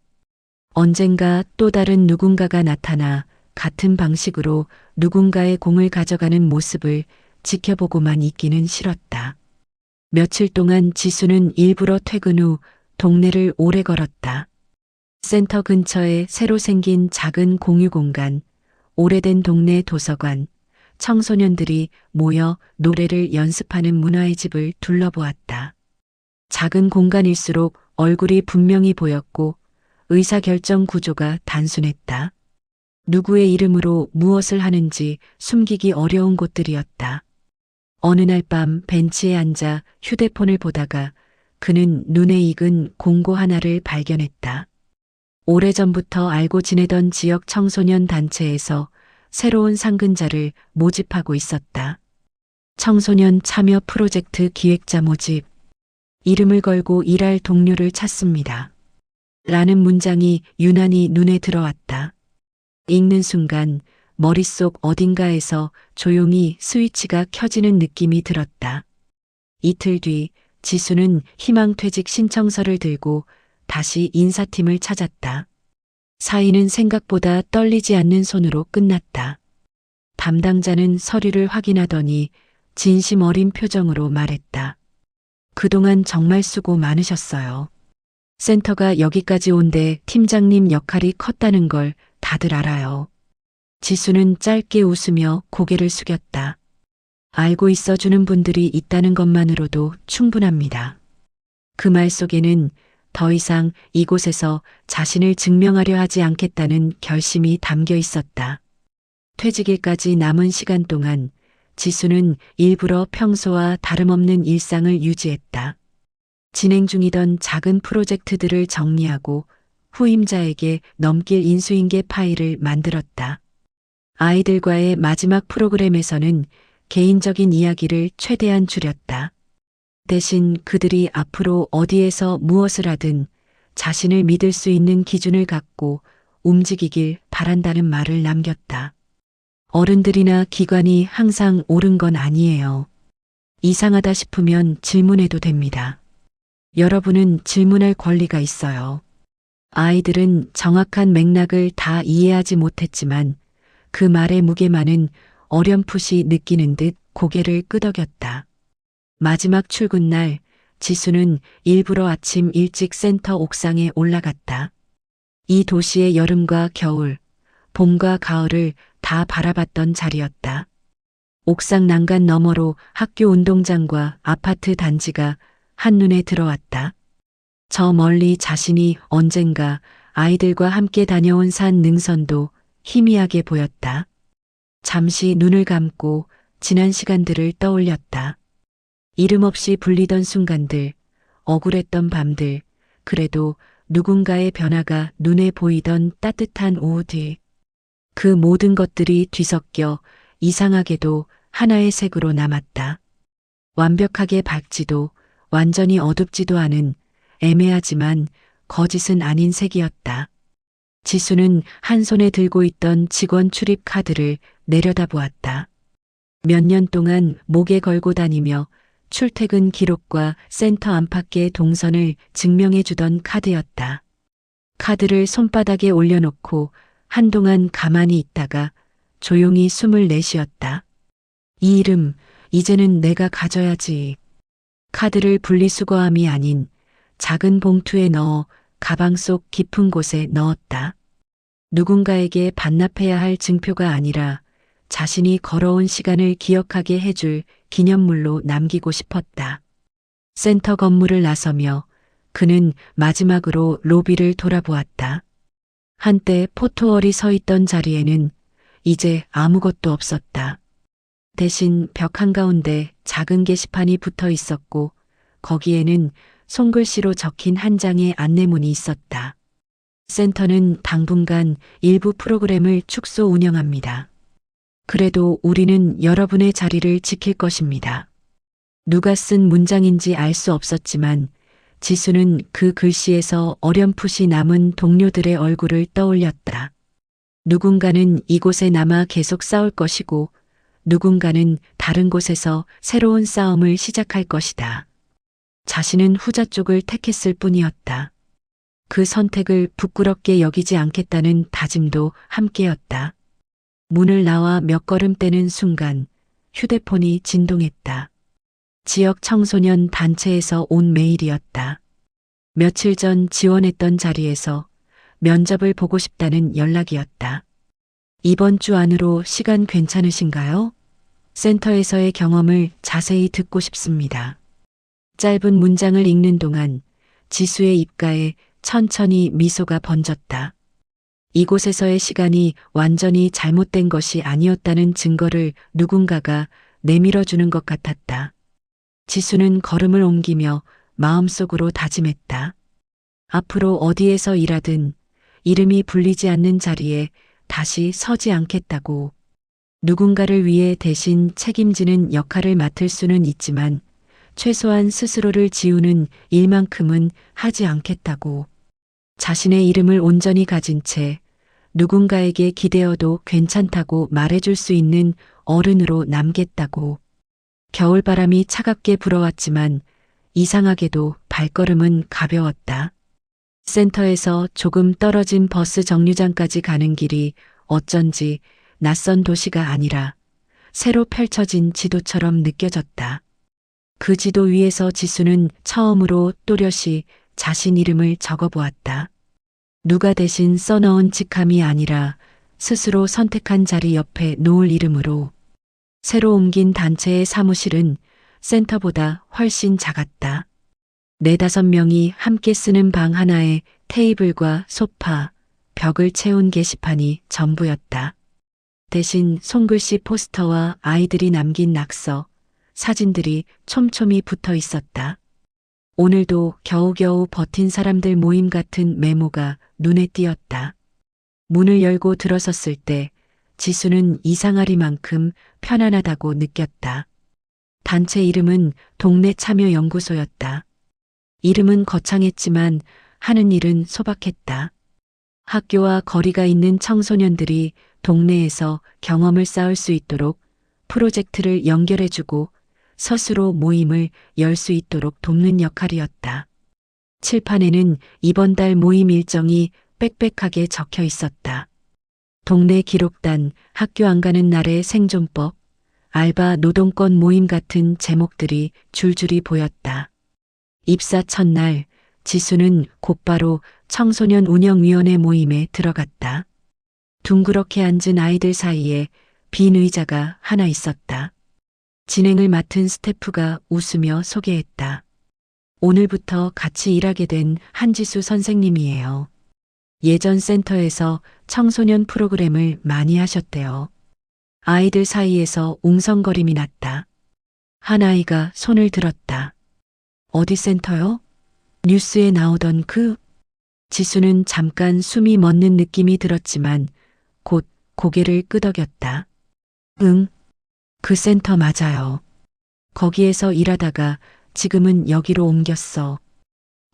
언젠가 또 다른 누군가가 나타나 같은 방식으로 누군가의 공을 가져가는 모습을 지켜보고만 있기는 싫었다. 며칠 동안 지수는 일부러 퇴근 후 동네를 오래 걸었다. 센터 근처에 새로 생긴 작은 공유 공간, 오래된 동네 도서관, 청소년들이 모여 노래를 연습하는 문화의 집을 둘러보았다. 작은 공간일수록 얼굴이 분명히 보였고 의사결정 구조가 단순했다. 누구의 이름으로 무엇을 하는지 숨기기 어려운 곳들이었다. 어느 날 밤 벤치에 앉아 휴대폰을 보다가 그는 눈에 익은 공고 하나를 발견했다. 오래전부터 알고 지내던 지역 청소년 단체에서 새로운 상근자를 모집하고 있었다. 청소년 참여 프로젝트 기획자 모집. 이름을 걸고 일할 동료를 찾습니다. 라는 문장이 유난히 눈에 들어왔다. 읽는 순간 머릿속 어딘가에서 조용히 스위치가 켜지는 느낌이 들었다. 이틀 뒤 지수는 희망퇴직 신청서를 들고 다시 인사팀을 찾았다. 사인은 생각보다 떨리지 않는 손으로 끝났다. 담당자는 서류를 확인하더니 진심 어린 표정으로 말했다. 그동안 정말 수고 많으셨어요. 센터가 여기까지 온데 팀장님 역할이 컸다는 걸 다들 알아요. 지수는 짧게 웃으며 고개를 숙였다. 알고 있어주는 분들이 있다는 것만으로도 충분합니다. 그 말 속에는 더 이상 이곳에서 자신을 증명하려 하지 않겠다는 결심이 담겨 있었다. 퇴직일까지 남은 시간 동안 지수는 일부러 평소와 다름없는 일상을 유지했다. 진행 중이던 작은 프로젝트들을 정리하고 후임자에게 넘길 인수인계 파일을 만들었다. 아이들과의 마지막 프로그램에서는 개인적인 이야기를 최대한 줄였다. 대신 그들이 앞으로 어디에서 무엇을 하든 자신을 믿을 수 있는 기준을 갖고 움직이길 바란다는 말을 남겼다. 어른들이나 기관이 항상 옳은 건 아니에요. 이상하다 싶으면 질문해도 됩니다. 여러분은 질문할 권리가 있어요. 아이들은 정확한 맥락을 다 이해하지 못했지만 그 말의 무게만은 어렴풋이 느끼는 듯 고개를 끄덕였다. 마지막 출근 날 지수는 일부러 아침 일찍 센터 옥상에 올라갔다. 이 도시의 여름과 겨울, 봄과 가을을 다 바라봤던 자리였다. 옥상 난간 너머로 학교 운동장과 아파트 단지가 한눈에 들어왔다. 저 멀리 자신이 언젠가 아이들과 함께 다녀온 산 능선도 희미하게 보였다. 잠시 눈을 감고 지난 시간들을 떠올렸다. 이름 없이 불리던 순간들, 억울했던 밤들, 그래도 누군가의 변화가 눈에 보이던 따뜻한 오후 뒤. 그 모든 것들이 뒤섞여 이상하게도 하나의 색으로 남았다. 완벽하게 밝지도 완전히 어둡지도 않은 애매하지만 거짓은 아닌 색이었다. 지수는 한 손에 들고 있던 직원 출입 카드를 내려다보았다. 몇 년 동안 목에 걸고 다니며 출퇴근 기록과 센터 안팎의 동선을 증명해 주던 카드였다. 카드를 손바닥에 올려놓고 한동안 가만히 있다가 조용히 숨을 내쉬었다. 이 이름, 이제는 내가 가져야지. 카드를 분리수거함이 아닌 작은 봉투에 넣어 가방 속 깊은 곳에 넣었다. 누군가에게 반납해야 할 증표가 아니라 자신이 걸어온 시간을 기억하게 해줄 기념물로 남기고 싶었다. 센터 건물을 나서며 그는 마지막으로 로비를 돌아보았다. 한때 포토월이 서 있던 자리에는 이제 아무것도 없었다. 대신 벽 한가운데 작은 게시판이 붙어 있었고 거기에는 손글씨로 적힌 한 장의 안내문이 있었다. 센터는 당분간 일부 프로그램을 축소 운영합니다. 그래도 우리는 여러분의 자리를 지킬 것입니다. 누가 쓴 문장인지 알 수 없었지만 지수는 그 글씨에서 어렴풋이 남은 동료들의 얼굴을 떠올렸다. 누군가는 이곳에 남아 계속 싸울 것이고 누군가는 다른 곳에서 새로운 싸움을 시작할 것이다. 자신은 후자 쪽을 택했을 뿐이었다. 그 선택을 부끄럽게 여기지 않겠다는 다짐도 함께였다. 문을 나와 몇 걸음 떼는 순간 휴대폰이 진동했다. 지역 청소년 단체에서 온 메일이었다. 며칠 전 지원했던 자리에서 면접을 보고 싶다는 연락이었다. 이번 주 안으로 시간 괜찮으신가요? 센터에서의 경험을 자세히 듣고 싶습니다. 짧은 문장을 읽는 동안 지수의 입가에 천천히 미소가 번졌다. 이곳에서의 시간이 완전히 잘못된 것이 아니었다는 증거를 누군가가 내밀어주는 것 같았다. 지수는 걸음을 옮기며 마음속으로 다짐했다. 앞으로 어디에서 일하든 이름이 불리지 않는 자리에 다시 서지 않겠다고. 누군가를 위해 대신 책임지는 역할을 맡을 수는 있지만 최소한 스스로를 지우는 일만큼은 하지 않겠다고. 자신의 이름을 온전히 가진 채 누군가에게 기대어도 괜찮다고 말해줄 수 있는 어른으로 남겠다고. 겨울바람이 차갑게 불어왔지만 이상하게도 발걸음은 가벼웠다. 센터에서 조금 떨어진 버스 정류장까지 가는 길이 어쩐지 낯선 도시가 아니라 새로 펼쳐진 지도처럼 느껴졌다. 그 지도 위에서 지수는 처음으로 또렷이 자신 이름을 적어보았다. 누가 대신 써넣은 직함이 아니라 스스로 선택한 자리 옆에 놓을 이름으로. 새로 옮긴 단체의 사무실은 센터보다 훨씬 작았다. 4~5명이 함께 쓰는 방 하나에 테이블과 소파, 벽을 채운 게시판이 전부였다. 대신 손글씨 포스터와 아이들이 남긴 낙서, 사진들이 촘촘히 붙어 있었다. 오늘도 겨우겨우 버틴 사람들 모임 같은 메모가 눈에 띄었다. 문을 열고 들어섰을 때 지수는 이상하리만큼 편안하다고 느꼈다. 단체 이름은 동네 참여연구소였다. 이름은 거창했지만 하는 일은 소박했다. 학교와 거리가 있는 청소년들이 동네에서 경험을 쌓을 수 있도록 프로젝트를 연결해주고 스스로 모임을 열 수 있도록 돕는 역할이었다. 칠판에는 이번 달 모임 일정이 빽빽하게 적혀 있었다. 동네 기록단, 학교 안 가는 날의 생존법, 알바 노동권 모임 같은 제목들이 줄줄이 보였다. 입사 첫날 지수는 곧바로 청소년 운영위원회 모임에 들어갔다. 둥그렇게 앉은 아이들 사이에 빈 의자가 하나 있었다. 진행을 맡은 스태프가 웃으며 소개했다. 오늘부터 같이 일하게 된 한지수 선생님이에요. 예전 센터에서 청소년 프로그램을 많이 하셨대요. 아이들 사이에서 웅성거림이 났다. 한 아이가 손을 들었다. 어디 센터요? 뉴스에 나오던 그? 지수는 잠깐 숨이 멎는 느낌이 들었지만 곧 고개를 끄덕였다. 응, 그 센터 맞아요. 거기에서 일하다가 지금은 여기로 옮겼어.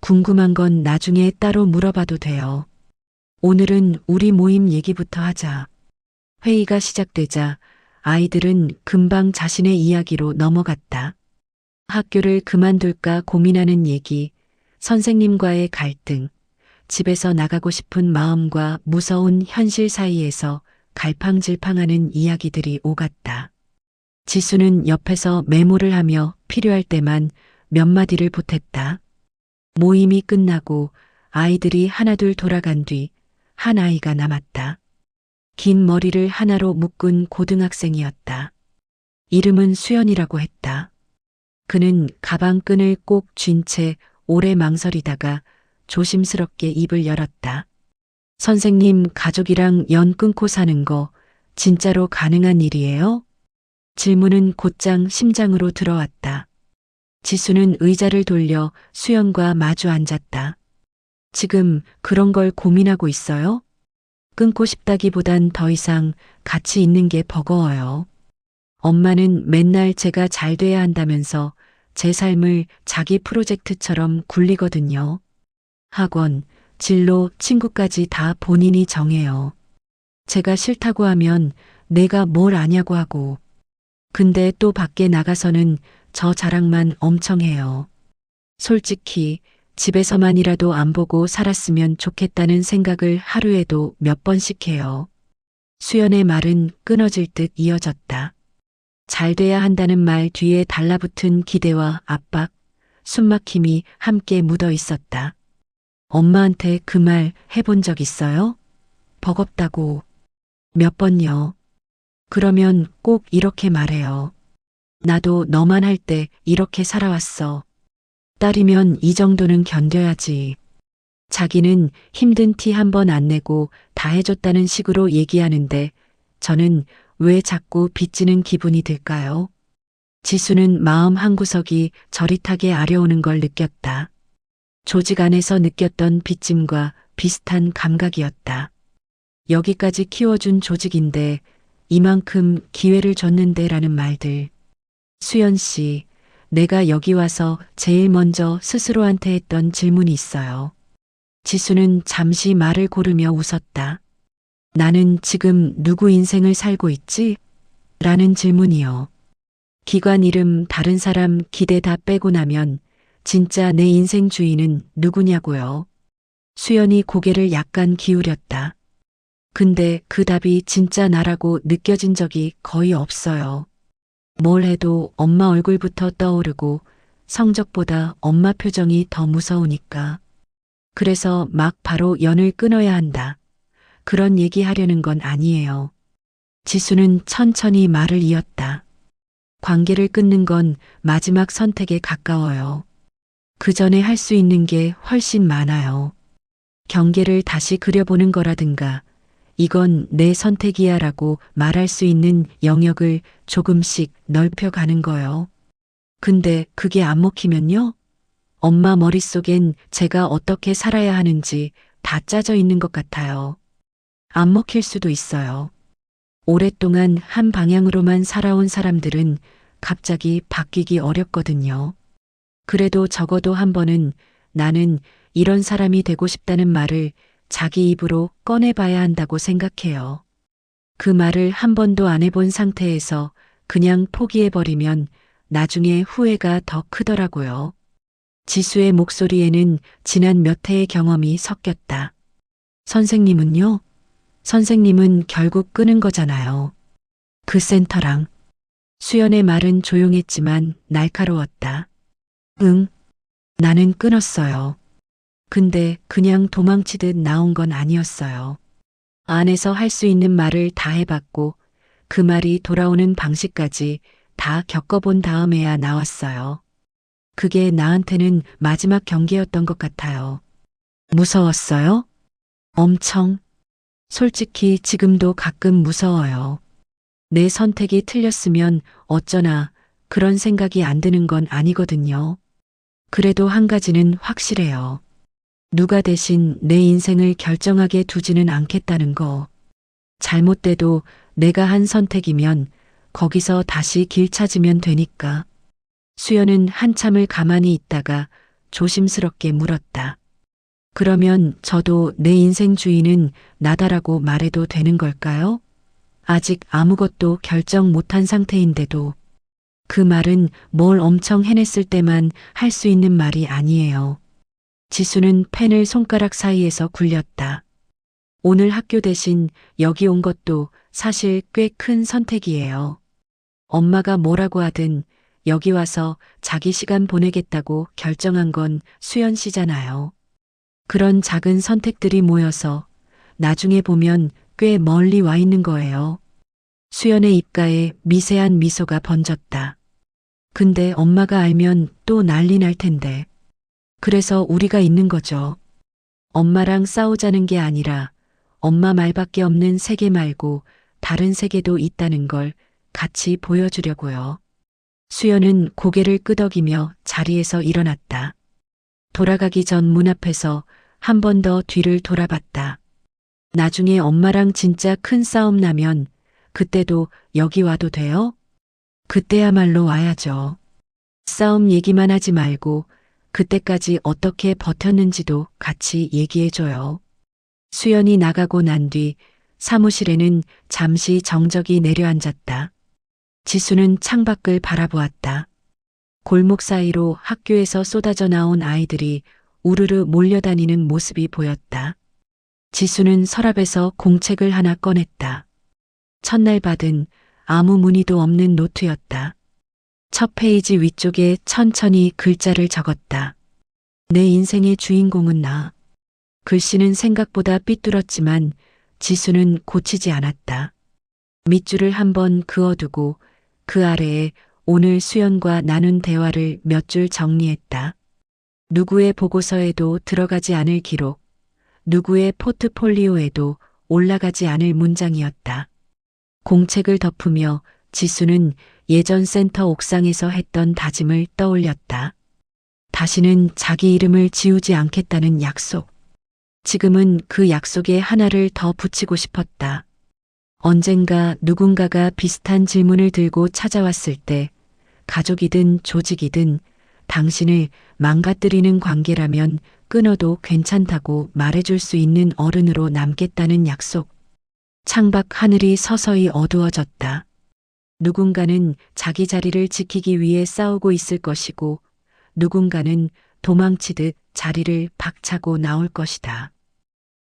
궁금한 건 나중에 따로 물어봐도 돼요. 오늘은 우리 모임 얘기부터 하자. 회의가 시작되자 아이들은 금방 자신의 이야기로 넘어갔다. 학교를 그만둘까 고민하는 얘기, 선생님과의 갈등, 집에서 나가고 싶은 마음과 무서운 현실 사이에서 갈팡질팡하는 이야기들이 오갔다. 지수는 옆에서 메모를 하며 필요할 때만 몇 마디를 보탰다. 모임이 끝나고 아이들이 하나둘 돌아간 뒤 한 아이가 남았다. 긴 머리를 하나로 묶은 고등학생이었다. 이름은 수연이라고 했다. 그는 가방 끈을 꼭 쥔 채 오래 망설이다가 조심스럽게 입을 열었다. 선생님, 가족이랑 연 끊고 사는 거 진짜로 가능한 일이에요? 질문은 곧장 심장으로 들어왔다. 지수는 의자를 돌려 수연과 마주 앉았다. 지금 그런 걸 고민하고 있어요? 끊고 싶다기보단 더 이상 같이 있는 게 버거워요. 엄마는 맨날 제가 잘 돼야 한다면서 제 삶을 자기 프로젝트처럼 굴리거든요. 학원, 진로, 친구까지 다 본인이 정해요. 제가 싫다고 하면 내가 뭘 아냐고 하고. 근데 또 밖에 나가서는 저 자랑만 엄청 해요. 솔직히 집에서만이라도 안 보고 살았으면 좋겠다는 생각을 하루에도 몇 번씩 해요. 수연의 말은 끊어질 듯 이어졌다. 잘 돼야 한다는 말 뒤에 달라붙은 기대와 압박, 숨막힘이 함께 묻어 있었다. 엄마한테 그 말 해본 적 있어요? 버겁다고. 몇 번요. 그러면 꼭 이렇게 말해요. 나도 너만 할 때 이렇게 살아왔어. 딸이면 이 정도는 견뎌야지. 자기는 힘든 티 한 번 안 내고 다 해줬다는 식으로 얘기하는데 저는 왜 자꾸 빚지는 기분이 들까요? 지수는 마음 한구석이 저릿하게 아려오는 걸 느꼈다. 조직 안에서 느꼈던 빚짐과 비슷한 감각이었다. 여기까지 키워준 조직인데 이만큼 기회를 줬는데 라는 말들. 수연 씨, 내가 여기 와서 제일 먼저 스스로한테 했던 질문이 있어요. 지수는 잠시 말을 고르며 웃었다. 나는 지금 누구 인생을 살고 있지? 라는 질문이요. 기관 이름, 다른 사람 기대 다 빼고 나면 진짜 내 인생 주인은 누구냐고요. 수연이 고개를 약간 기울였다. 근데 그 답이 진짜 나라고 느껴진 적이 거의 없어요. 뭘 해도 엄마 얼굴부터 떠오르고 성적보다 엄마 표정이 더 무서우니까. 그래서 막 바로 연을 끊어야 한다. 그런 얘기하려는 건 아니에요. 지수는 천천히 말을 이었다. 관계를 끊는 건 마지막 선택에 가까워요. 그 전에 할 수 있는 게 훨씬 많아요. 경계를 다시 그려보는 거라든가, 이건 내 선택이야 라고 말할 수 있는 영역을 조금씩 넓혀가는 거요. 근데 그게 안 먹히면요? 엄마 머릿속엔 제가 어떻게 살아야 하는지 다 짜져 있는 것 같아요. 안 먹힐 수도 있어요. 오랫동안 한 방향으로만 살아온 사람들은 갑자기 바뀌기 어렵거든요. 그래도 적어도 한 번은 나는 이런 사람이 되고 싶다는 말을 자기 입으로 꺼내봐야 한다고 생각해요. 그 말을 한 번도 안 해본 상태에서 그냥 포기해버리면 나중에 후회가 더 크더라고요. 지수의 목소리에는 지난 몇 해의 경험이 섞였다. 선생님은요? 선생님은 결국 끊은 거잖아요. 그 센터랑. 수연의 말은 조용했지만 날카로웠다. 응, 나는 끊었어요. 근데 그냥 도망치듯 나온 건 아니었어요. 안에서 할 수 있는 말을 다 해봤고 그 말이 돌아오는 방식까지 다 겪어본 다음에야 나왔어요. 그게 나한테는 마지막 경계였던 것 같아요. 무서웠어요? 엄청. 솔직히 지금도 가끔 무서워요. 내 선택이 틀렸으면 어쩌나 그런 생각이 안 드는 건 아니거든요. 그래도 한 가지는 확실해요. 누가 대신 내 인생을 결정하게 두지는 않겠다는 거. 잘못돼도 내가 한 선택이면 거기서 다시 길 찾으면 되니까. 수연은 한참을 가만히 있다가 조심스럽게 물었다. 그러면 저도 내 인생 주인은 나다라고 말해도 되는 걸까요? 아직 아무것도 결정 못한 상태인데도. 그 말은 뭘 엄청 해냈을 때만 할 수 있는 말이 아니에요. 지수는 펜을 손가락 사이에서 굴렸다. 오늘 학교 대신 여기 온 것도 사실 꽤 큰 선택이에요. 엄마가 뭐라고 하든 여기 와서 자기 시간 보내겠다고 결정한 건 수연 씨잖아요. 그런 작은 선택들이 모여서 나중에 보면 꽤 멀리 와 있는 거예요. 수연의 입가에 미세한 미소가 번졌다. 근데 엄마가 알면 또 난리 날 텐데. 그래서 우리가 있는 거죠. 엄마랑 싸우자는 게 아니라 엄마 말밖에 없는 세계 말고 다른 세계도 있다는 걸 같이 보여주려고요. 수연은 고개를 끄덕이며 자리에서 일어났다. 돌아가기 전 문 앞에서 한 번 더 뒤를 돌아봤다. 나중에 엄마랑 진짜 큰 싸움 나면 그때도 여기 와도 돼요? 그때야말로 와야죠. 싸움 얘기만 하지 말고 그때까지 어떻게 버텼는지도 같이 얘기해줘요. 수연이 나가고 난 뒤 사무실에는 잠시 정적이 내려앉았다. 지수는 창밖을 바라보았다. 골목 사이로 학교에서 쏟아져 나온 아이들이 우르르 몰려다니는 모습이 보였다. 지수는 서랍에서 공책을 하나 꺼냈다. 첫날 받은 아무 무늬도 없는 노트였다. 첫 페이지 위쪽에 천천히 글자를 적었다. 내 인생의 주인공은 나. 글씨는 생각보다 삐뚤었지만 지수는 고치지 않았다. 밑줄을 한번 그어두고 그 아래에 오늘 수연과 나눈 대화를 몇 줄 정리했다. 누구의 보고서에도 들어가지 않을 기록, 누구의 포트폴리오에도 올라가지 않을 문장이었다. 공책을 덮으며 지수는 예전 센터 옥상에서 했던 다짐을 떠올렸다. 다시는 자기 이름을 지우지 않겠다는 약속. 지금은 그 약속에 하나를 더 붙이고 싶었다. 언젠가 누군가가 비슷한 질문을 들고 찾아왔을 때 가족이든 조직이든 당신을 망가뜨리는 관계라면 끊어도 괜찮다고 말해줄 수 있는 어른으로 남겠다는 약속. 창밖 하늘이 서서히 어두워졌다. 누군가는 자기 자리를 지키기 위해 싸우고 있을 것이고 누군가는 도망치듯 자리를 박차고 나올 것이다.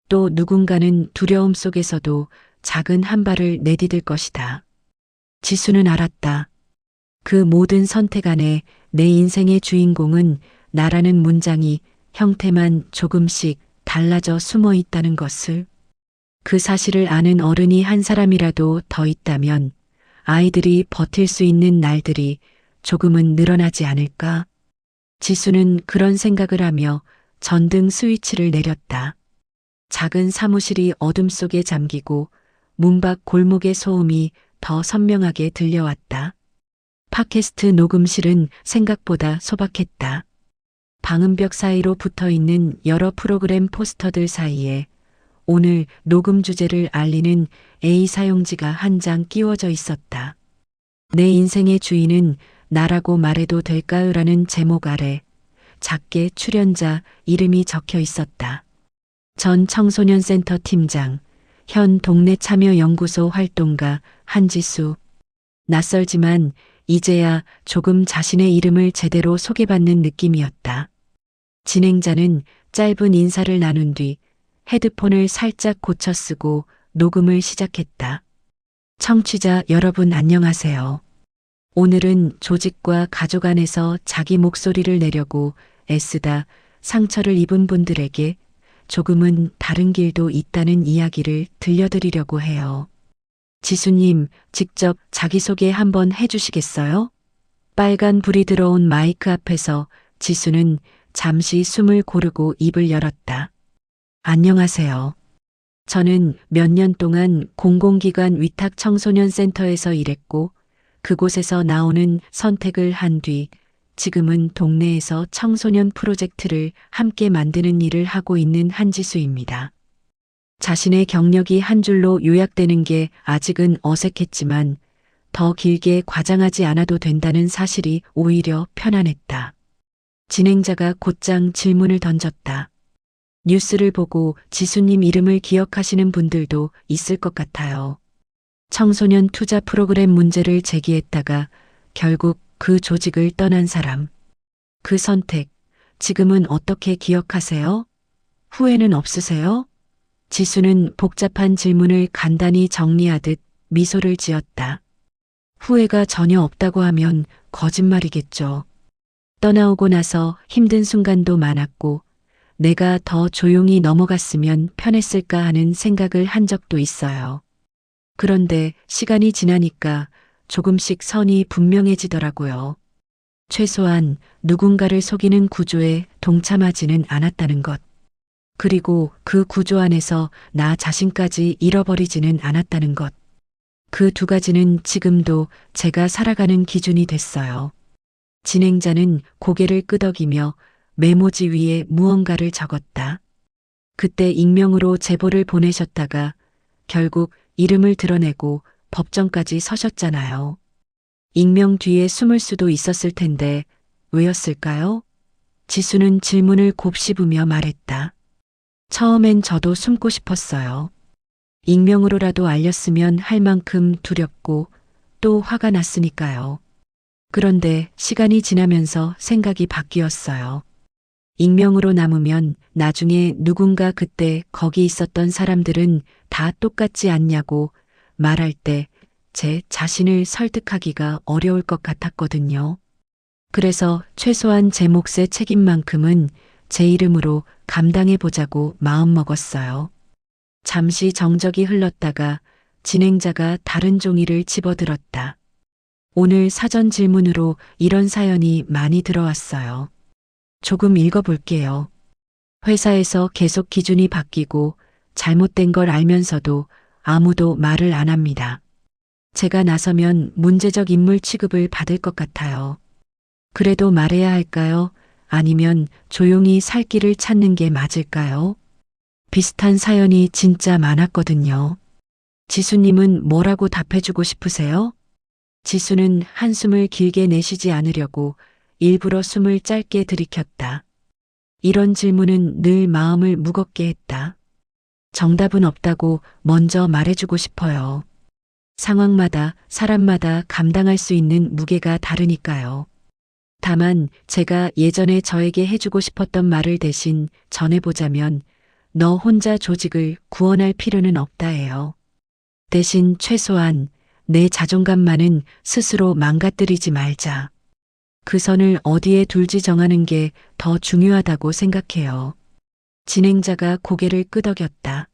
또 누군가는 두려움 속에서도 작은 한 발을 내디딜 것이다. 지수는 알았다. 그 모든 선택 안에 내 인생의 주인공은 나라는 문장이 형태만 조금씩 달라져 숨어 있다는 것을. 그 사실을 아는 어른이 한 사람이라도 더 있다면 아이들이 버틸 수 있는 날들이 조금은 늘어나지 않을까? 지수는 그런 생각을 하며 전등 스위치를 내렸다. 작은 사무실이 어둠 속에 잠기고 문 밖 골목의 소음이 더 선명하게 들려왔다. 팟캐스트 녹음실은 생각보다 소박했다. 방음벽 사이로 붙어 있는 여러 프로그램 포스터들 사이에 오늘 녹음 주제를 알리는 A 사용지가 한 장 끼워져 있었다. 내 인생의 주인은 나라고 말해도 될까요라는 제목 아래 작게 출연자 이름이 적혀 있었다. 전 청소년센터 팀장, 현 동네 참여연구소 활동가 한지수. 낯설지만 이제야 조금 자신의 이름을 제대로 소개받는 느낌이었다. 진행자는 짧은 인사를 나눈 뒤 헤드폰을 살짝 고쳐 쓰고 녹음을 시작했다. 청취자 여러분 안녕하세요. 오늘은 조직과 가족 안에서 자기 목소리를 내려고 애쓰다 상처를 입은 분들에게 조금은 다른 길도 있다는 이야기를 들려드리려고 해요. 지수님, 직접 자기소개 한번 해주시겠어요? 빨간 불이 들어온 마이크 앞에서 지수는 잠시 숨을 고르고 입을 열었다. 안녕하세요. 저는 몇 년 동안 공공기관 위탁 청소년 센터에서 일했고 그곳에서 나오는 선택을 한 뒤 지금은 동네에서 청소년 프로젝트를 함께 만드는 일을 하고 있는 한지수입니다. 자신의 경력이 한 줄로 요약되는 게 아직은 어색했지만 더 길게 과장하지 않아도 된다는 사실이 오히려 편안했다. 진행자가 곧장 질문을 던졌다. 뉴스를 보고 지수님 이름을 기억하시는 분들도 있을 것 같아요. 청소년 투자 프로그램 문제를 제기했다가 결국 그 조직을 떠난 사람. 그 선택, 지금은 어떻게 기억하세요? 후회는 없으세요? 지수는 복잡한 질문을 간단히 정리하듯 미소를 지었다. 후회가 전혀 없다고 하면 거짓말이겠죠. 떠나오고 나서 힘든 순간도 많았고 내가 더 조용히 넘어갔으면 편했을까 하는 생각을 한 적도 있어요. 그런데 시간이 지나니까 조금씩 선이 분명해지더라고요. 최소한 누군가를 속이는 구조에 동참하지는 않았다는 것. 그리고 그 구조 안에서 나 자신까지 잃어버리지는 않았다는 것. 그 두 가지는 지금도 제가 살아가는 기준이 됐어요. 진행자는 고개를 끄덕이며 메모지 위에 무언가를 적었다. 그때 익명으로 제보를 보내셨다가 결국 이름을 드러내고 법정까지 서셨잖아요. 익명 뒤에 숨을 수도 있었을 텐데 왜였을까요? 지수는 질문을 곱씹으며 말했다. 처음엔 저도 숨고 싶었어요. 익명으로라도 알렸으면 할 만큼 두렵고 또 화가 났으니까요. 그런데 시간이 지나면서 생각이 바뀌었어요. 익명으로 남으면 나중에 누군가 그때 거기 있었던 사람들은 다 똑같지 않냐고 말할 때 제 자신을 설득하기가 어려울 것 같았거든요. 그래서 최소한 제 몫의 책임만큼은 제 이름으로 감당해 보자고 마음먹었어요. 잠시 정적이 흘렀다가 진행자가 다른 종이를 집어들었다. 오늘 사전 질문으로 이런 사연이 많이 들어왔어요. 조금 읽어볼게요. 회사에서 계속 기준이 바뀌고 잘못된 걸 알면서도 아무도 말을 안 합니다. 제가 나서면 문제적 인물 취급을 받을 것 같아요. 그래도 말해야 할까요? 아니면 조용히 살 길을 찾는 게 맞을까요? 비슷한 사연이 진짜 많았거든요. 지수님은 뭐라고 답해주고 싶으세요? 지수는 한숨을 길게 내쉬지 않으려고 일부러 숨을 짧게 들이켰다. 이런 질문은 늘 마음을 무겁게 했다. 정답은 없다고 먼저 말해주고 싶어요. 상황마다 사람마다 감당할 수 있는 무게가 다르니까요. 다만 제가 예전에 저에게 해주고 싶었던 말을 대신 전해보자면 너 혼자 조직을 구원할 필요는 없다 해요. 대신 최소한 내 자존감만은 스스로 망가뜨리지 말자. 그 선을 어디에 둘지 정하는 게 더 중요하다고 생각해요. 진행자가 고개를 끄덕였다.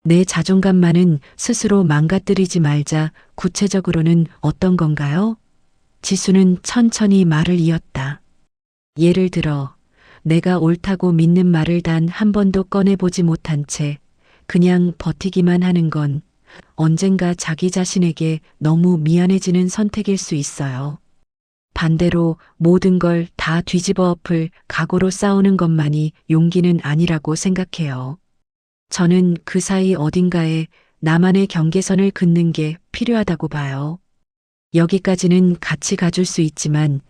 내 자존감만은 스스로 망가뜨리지 말자. 구체적으로는 어떤 건가요? 지수는 천천히 말을 이었다. 예를 들어, 내가 옳다고 믿는 말을 단 한 번도 꺼내보지 못한 채 그냥 버티기만 하는 건 언젠가 자기 자신에게 너무 미안해지는 선택일 수 있어요. 반대로 모든 걸 다 뒤집어 엎을 각오로 싸우는 것만이 용기는 아니라고 생각해요. 저는 그 사이 어딘가에 나만의 경계선을 긋는 게 필요하다고 봐요. 여기까지는 같이 가줄 수 있지만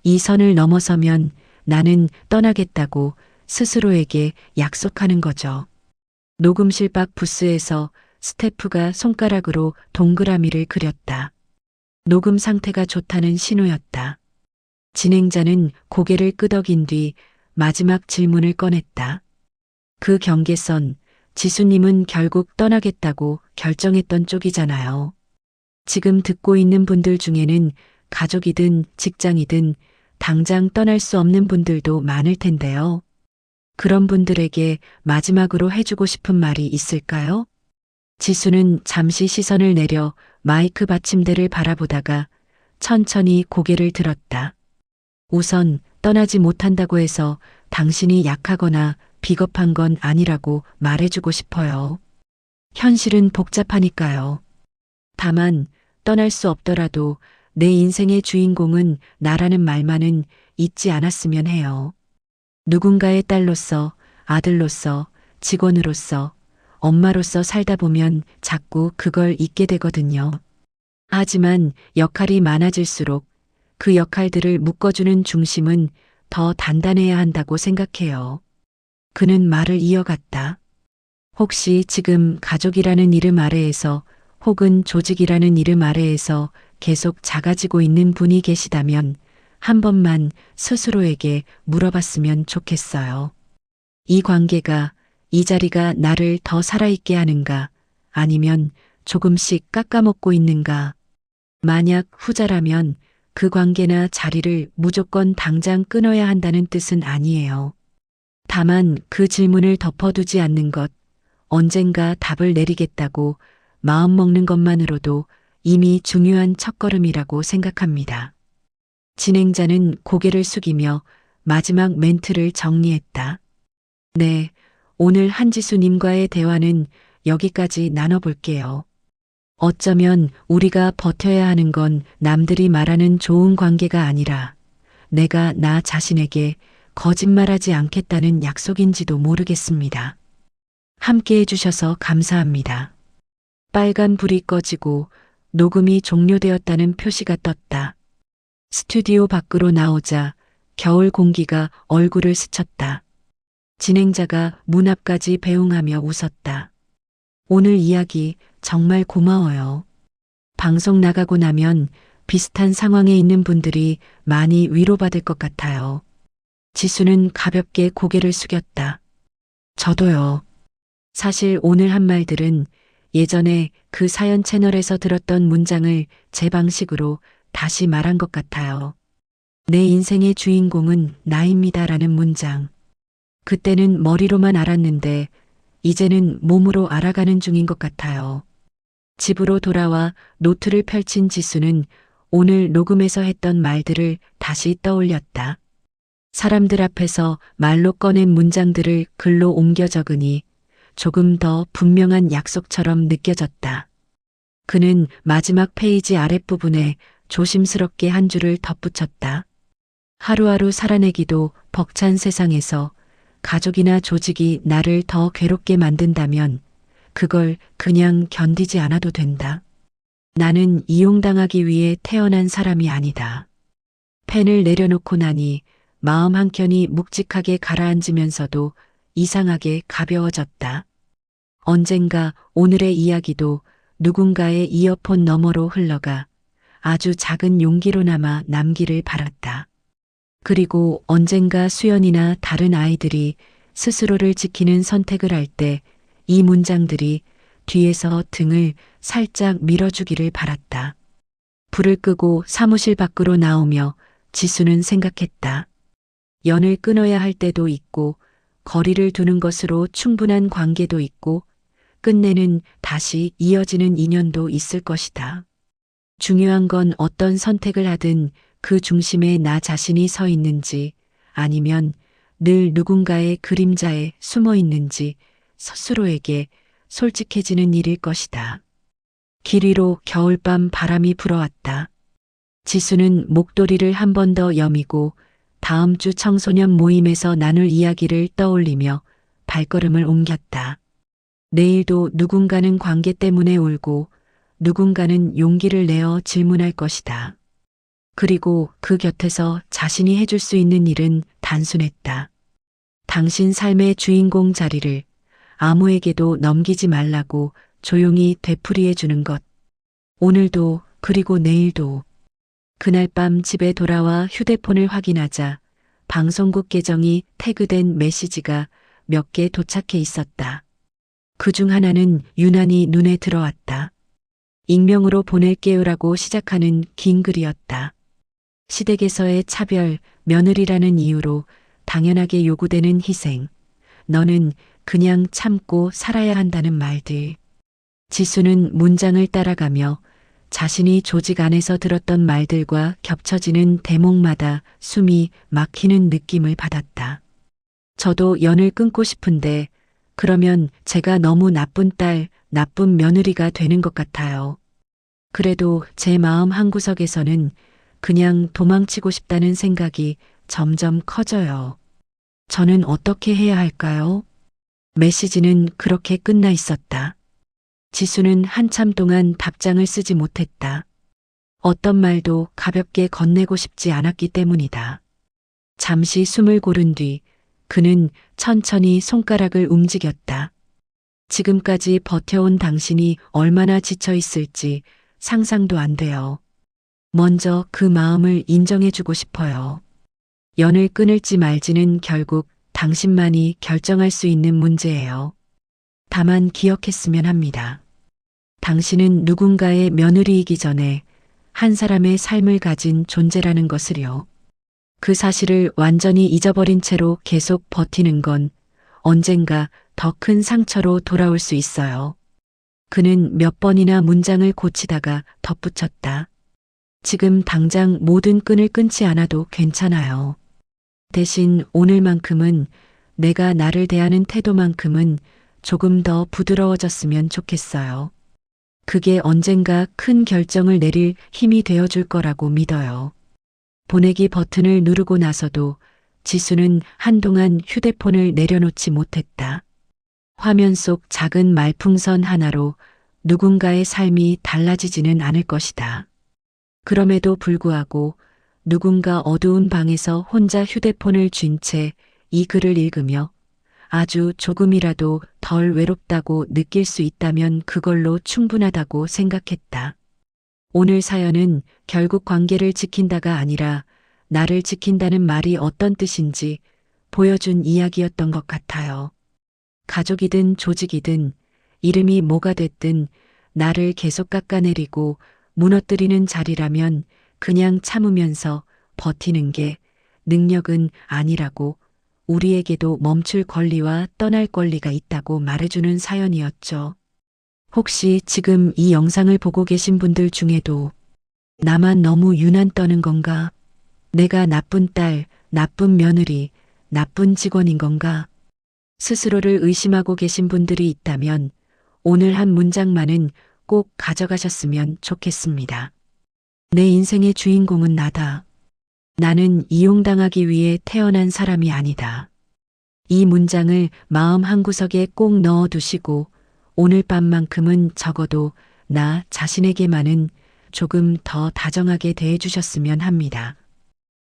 이 선을 넘어서면 나는 떠나겠다고 스스로에게 약속하는 거죠. 녹음실 밖 부스에서 스태프가 손가락으로 동그라미를 그렸다. 녹음 상태가 좋다는 신호였다. 진행자는 고개를 끄덕인 뒤 마지막 질문을 꺼냈다. 그 경계선, 지수님은 결국 떠나겠다고 결정했던 쪽이잖아요. 지금 듣고 있는 분들 중에는 가족이든 직장이든 당장 떠날 수 없는 분들도 많을 텐데요. 그런 분들에게 마지막으로 해주고 싶은 말이 있을까요? 지수는 잠시 시선을 내려 마이크 받침대를 바라보다가 천천히 고개를 들었다. 우선 떠나지 못한다고 해서 당신이 약하거나 비겁한 건 아니라고 말해주고 싶어요. 현실은 복잡하니까요. 다만 떠날 수 없더라도 내 인생의 주인공은 나라는 말만은 잊지 않았으면 해요. 누군가의 딸로서, 아들로서, 직원으로서, 엄마로서 살다 보면 자꾸 그걸 잊게 되거든요. 하지만 역할이 많아질수록 그 역할들을 묶어주는 중심은 더 단단해야 한다고 생각해요. 그는 말을 이어갔다. 혹시 지금 가족이라는 이름 아래에서 혹은 조직이라는 이름 아래에서 계속 작아지고 있는 분이 계시다면 한 번만 스스로에게 물어봤으면 좋겠어요. 이 관계가, 이 자리가 나를 더 살아있게 하는가, 아니면 조금씩 깎아먹고 있는가. 만약 후자라면 그 관계나 자리를 무조건 당장 끊어야 한다는 뜻은 아니에요. 다만 그 질문을 덮어두지 않는 것, 언젠가 답을 내리겠다고 마음먹는 것만으로도 이미 중요한 첫걸음이라고 생각합니다. 진행자는 고개를 숙이며 마지막 멘트를 정리했다. 네, 오늘 한지수님과의 대화는 여기까지 나눠볼게요. 어쩌면 우리가 버텨야 하는 건 남들이 말하는 좋은 관계가 아니라 내가 나 자신에게 거짓말하지 않겠다는 약속인지도 모르겠습니다. 함께 해주셔서 감사합니다. 빨간 불이 꺼지고 녹음이 종료되었다는 표시가 떴다. 스튜디오 밖으로 나오자 겨울 공기가 얼굴을 스쳤다. 진행자가 문 앞까지 배웅하며 웃었다. 오늘 이야기 정말 고마워요. 방송 나가고 나면 비슷한 상황에 있는 분들이 많이 위로받을 것 같아요. 지수는 가볍게 고개를 숙였다. 저도요. 사실 오늘 한 말들은 예전에 그 사연 채널에서 들었던 문장을 제 방식으로 다시 말한 것 같아요. 내 인생의 주인공은 나입니다라는 문장. 그때는 머리로만 알았는데 이제는 몸으로 알아가는 중인 것 같아요. 집으로 돌아와 노트를 펼친 지수는 오늘 녹음에서 했던 말들을 다시 떠올렸다. 사람들 앞에서 말로 꺼낸 문장들을 글로 옮겨 적으니 조금 더 분명한 약속처럼 느껴졌다. 그는 마지막 페이지 아랫부분에 조심스럽게 한 줄을 덧붙였다. 하루하루 살아내기도 벅찬 세상에서 가족이나 조직이 나를 더 괴롭게 만든다면 그걸 그냥 견디지 않아도 된다. 나는 이용당하기 위해 태어난 사람이 아니다. 펜을 내려놓고 나니 마음 한켠이 묵직하게 가라앉으면서도 이상하게 가벼워졌다. 언젠가 오늘의 이야기도 누군가의 이어폰 너머로 흘러가 아주 작은 용기로나마 남기를 바랐다. 그리고 언젠가 수연이나 다른 아이들이 스스로를 지키는 선택을 할 때 이 문장들이 뒤에서 등을 살짝 밀어주기를 바랐다. 불을 끄고 사무실 밖으로 나오며 지수는 생각했다. 연을 끊어야 할 때도 있고 거리를 두는 것으로 충분한 관계도 있고 끝내는 다시 이어지는 인연도 있을 것이다. 중요한 건 어떤 선택을 하든 그 중심에 나 자신이 서 있는지 아니면 늘 누군가의 그림자에 숨어 있는지 스스로에게 솔직해지는 일일 것이다. 길 위로 겨울밤 바람이 불어왔다. 지수는 목도리를 한 번 더 여미고 다음 주 청소년 모임에서 나눌 이야기를 떠올리며 발걸음을 옮겼다. 내일도 누군가는 관계 때문에 울고 누군가는 용기를 내어 질문할 것이다. 그리고 그 곁에서 자신이 해줄 수 있는 일은 단순했다. 당신 삶의 주인공 자리를 아무에게도 넘기지 말라고 조용히 되풀이해 주는 것. 오늘도 그리고 내일도. 그날 밤 집에 돌아와 휴대폰을 확인하자 방송국 계정이 태그된 메시지가 몇 개 도착해 있었다. 그중 하나는 유난히 눈에 들어왔다. 익명으로 보낼게요라고 시작하는 긴 글이었다. 시댁에서의 차별, 며느리라는 이유로 당연하게 요구되는 희생. 너는 그냥 참고 살아야 한다는 말들. 지수는 문장을 따라가며 자신이 조직 안에서 들었던 말들과 겹쳐지는 대목마다 숨이 막히는 느낌을 받았다. 저도 연을 끊고 싶은데 그러면 제가 너무 나쁜 딸, 나쁜 며느리가 되는 것 같아요. 그래도 제 마음 한구석에서는 그냥 도망치고 싶다는 생각이 점점 커져요. 저는 어떻게 해야 할까요? 메시지는 그렇게 끝나 있었다. 지수는 한참 동안 답장을 쓰지 못했다. 어떤 말도 가볍게 건네고 싶지 않았기 때문이다. 잠시 숨을 고른 뒤 그는 천천히 손가락을 움직였다. 지금까지 버텨온 당신이 얼마나 지쳐 있을지 상상도 안 돼요. 먼저 그 마음을 인정해주고 싶어요. 연을 끊을지 말지는 결국 당신만이 결정할 수 있는 문제예요. 다만 기억했으면 합니다. 당신은 누군가의 며느리이기 전에 한 사람의 삶을 가진 존재라는 것을요. 그 사실을 완전히 잊어버린 채로 계속 버티는 건 언젠가 더 큰 상처로 돌아올 수 있어요. 그는 몇 번이나 문장을 고치다가 덧붙였다. 지금 당장 모든 끈을 끊지 않아도 괜찮아요. 대신 오늘만큼은 내가 나를 대하는 태도만큼은 조금 더 부드러워졌으면 좋겠어요. 그게 언젠가 큰 결정을 내릴 힘이 되어줄 거라고 믿어요. 보내기 버튼을 누르고 나서도 지수는 한동안 휴대폰을 내려놓지 못했다. 화면 속 작은 말풍선 하나로 누군가의 삶이 달라지지는 않을 것이다. 그럼에도 불구하고 누군가 어두운 방에서 혼자 휴대폰을 쥔 채 이 글을 읽으며 아주 조금이라도 덜 외롭다고 느낄 수 있다면 그걸로 충분하다고 생각했다. 오늘 사연은 결국 관계를 지킨다가 아니라 나를 지킨다는 말이 어떤 뜻인지 보여준 이야기였던 것 같아요. 가족이든 조직이든 이름이 뭐가 됐든 나를 계속 깎아내리고 무너뜨리는 자리라면 그냥 참으면서 버티는 게 능력은 아니라고 우리에게도 멈출 권리와 떠날 권리가 있다고 말해주는 사연이었죠. 혹시 지금 이 영상을 보고 계신 분들 중에도 나만 너무 유난 떠는 건가? 내가 나쁜 딸, 나쁜 며느리, 나쁜 직원인 건가? 스스로를 의심하고 계신 분들이 있다면 오늘 한 문장만은 꼭 가져가셨으면 좋겠습니다. 내 인생의 주인공은 나다. 나는 이용당하기 위해 태어난 사람이 아니다. 이 문장을 마음 한구석에 꼭 넣어두시고 오늘 밤만큼은 적어도 나 자신에게만은 조금 더 다정하게 대해주셨으면 합니다.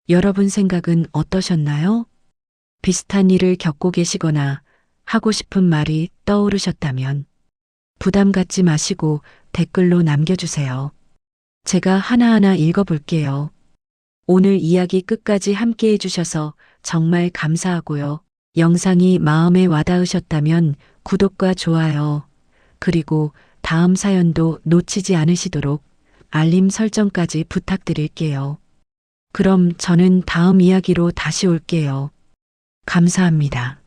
여러분 생각은 어떠셨나요? 비슷한 일을 겪고 계시거나 하고 싶은 말이 떠오르셨다면 부담 갖지 마시고 댓글로 남겨주세요. 제가 하나하나 읽어볼게요. 오늘 이야기 끝까지 함께 해주셔서 정말 감사하고요. 영상이 마음에 와닿으셨다면 구독과 좋아요, 그리고 다음 사연도 놓치지 않으시도록 알림 설정까지 부탁드릴게요. 그럼 저는 다음 이야기로 다시 올게요. 감사합니다.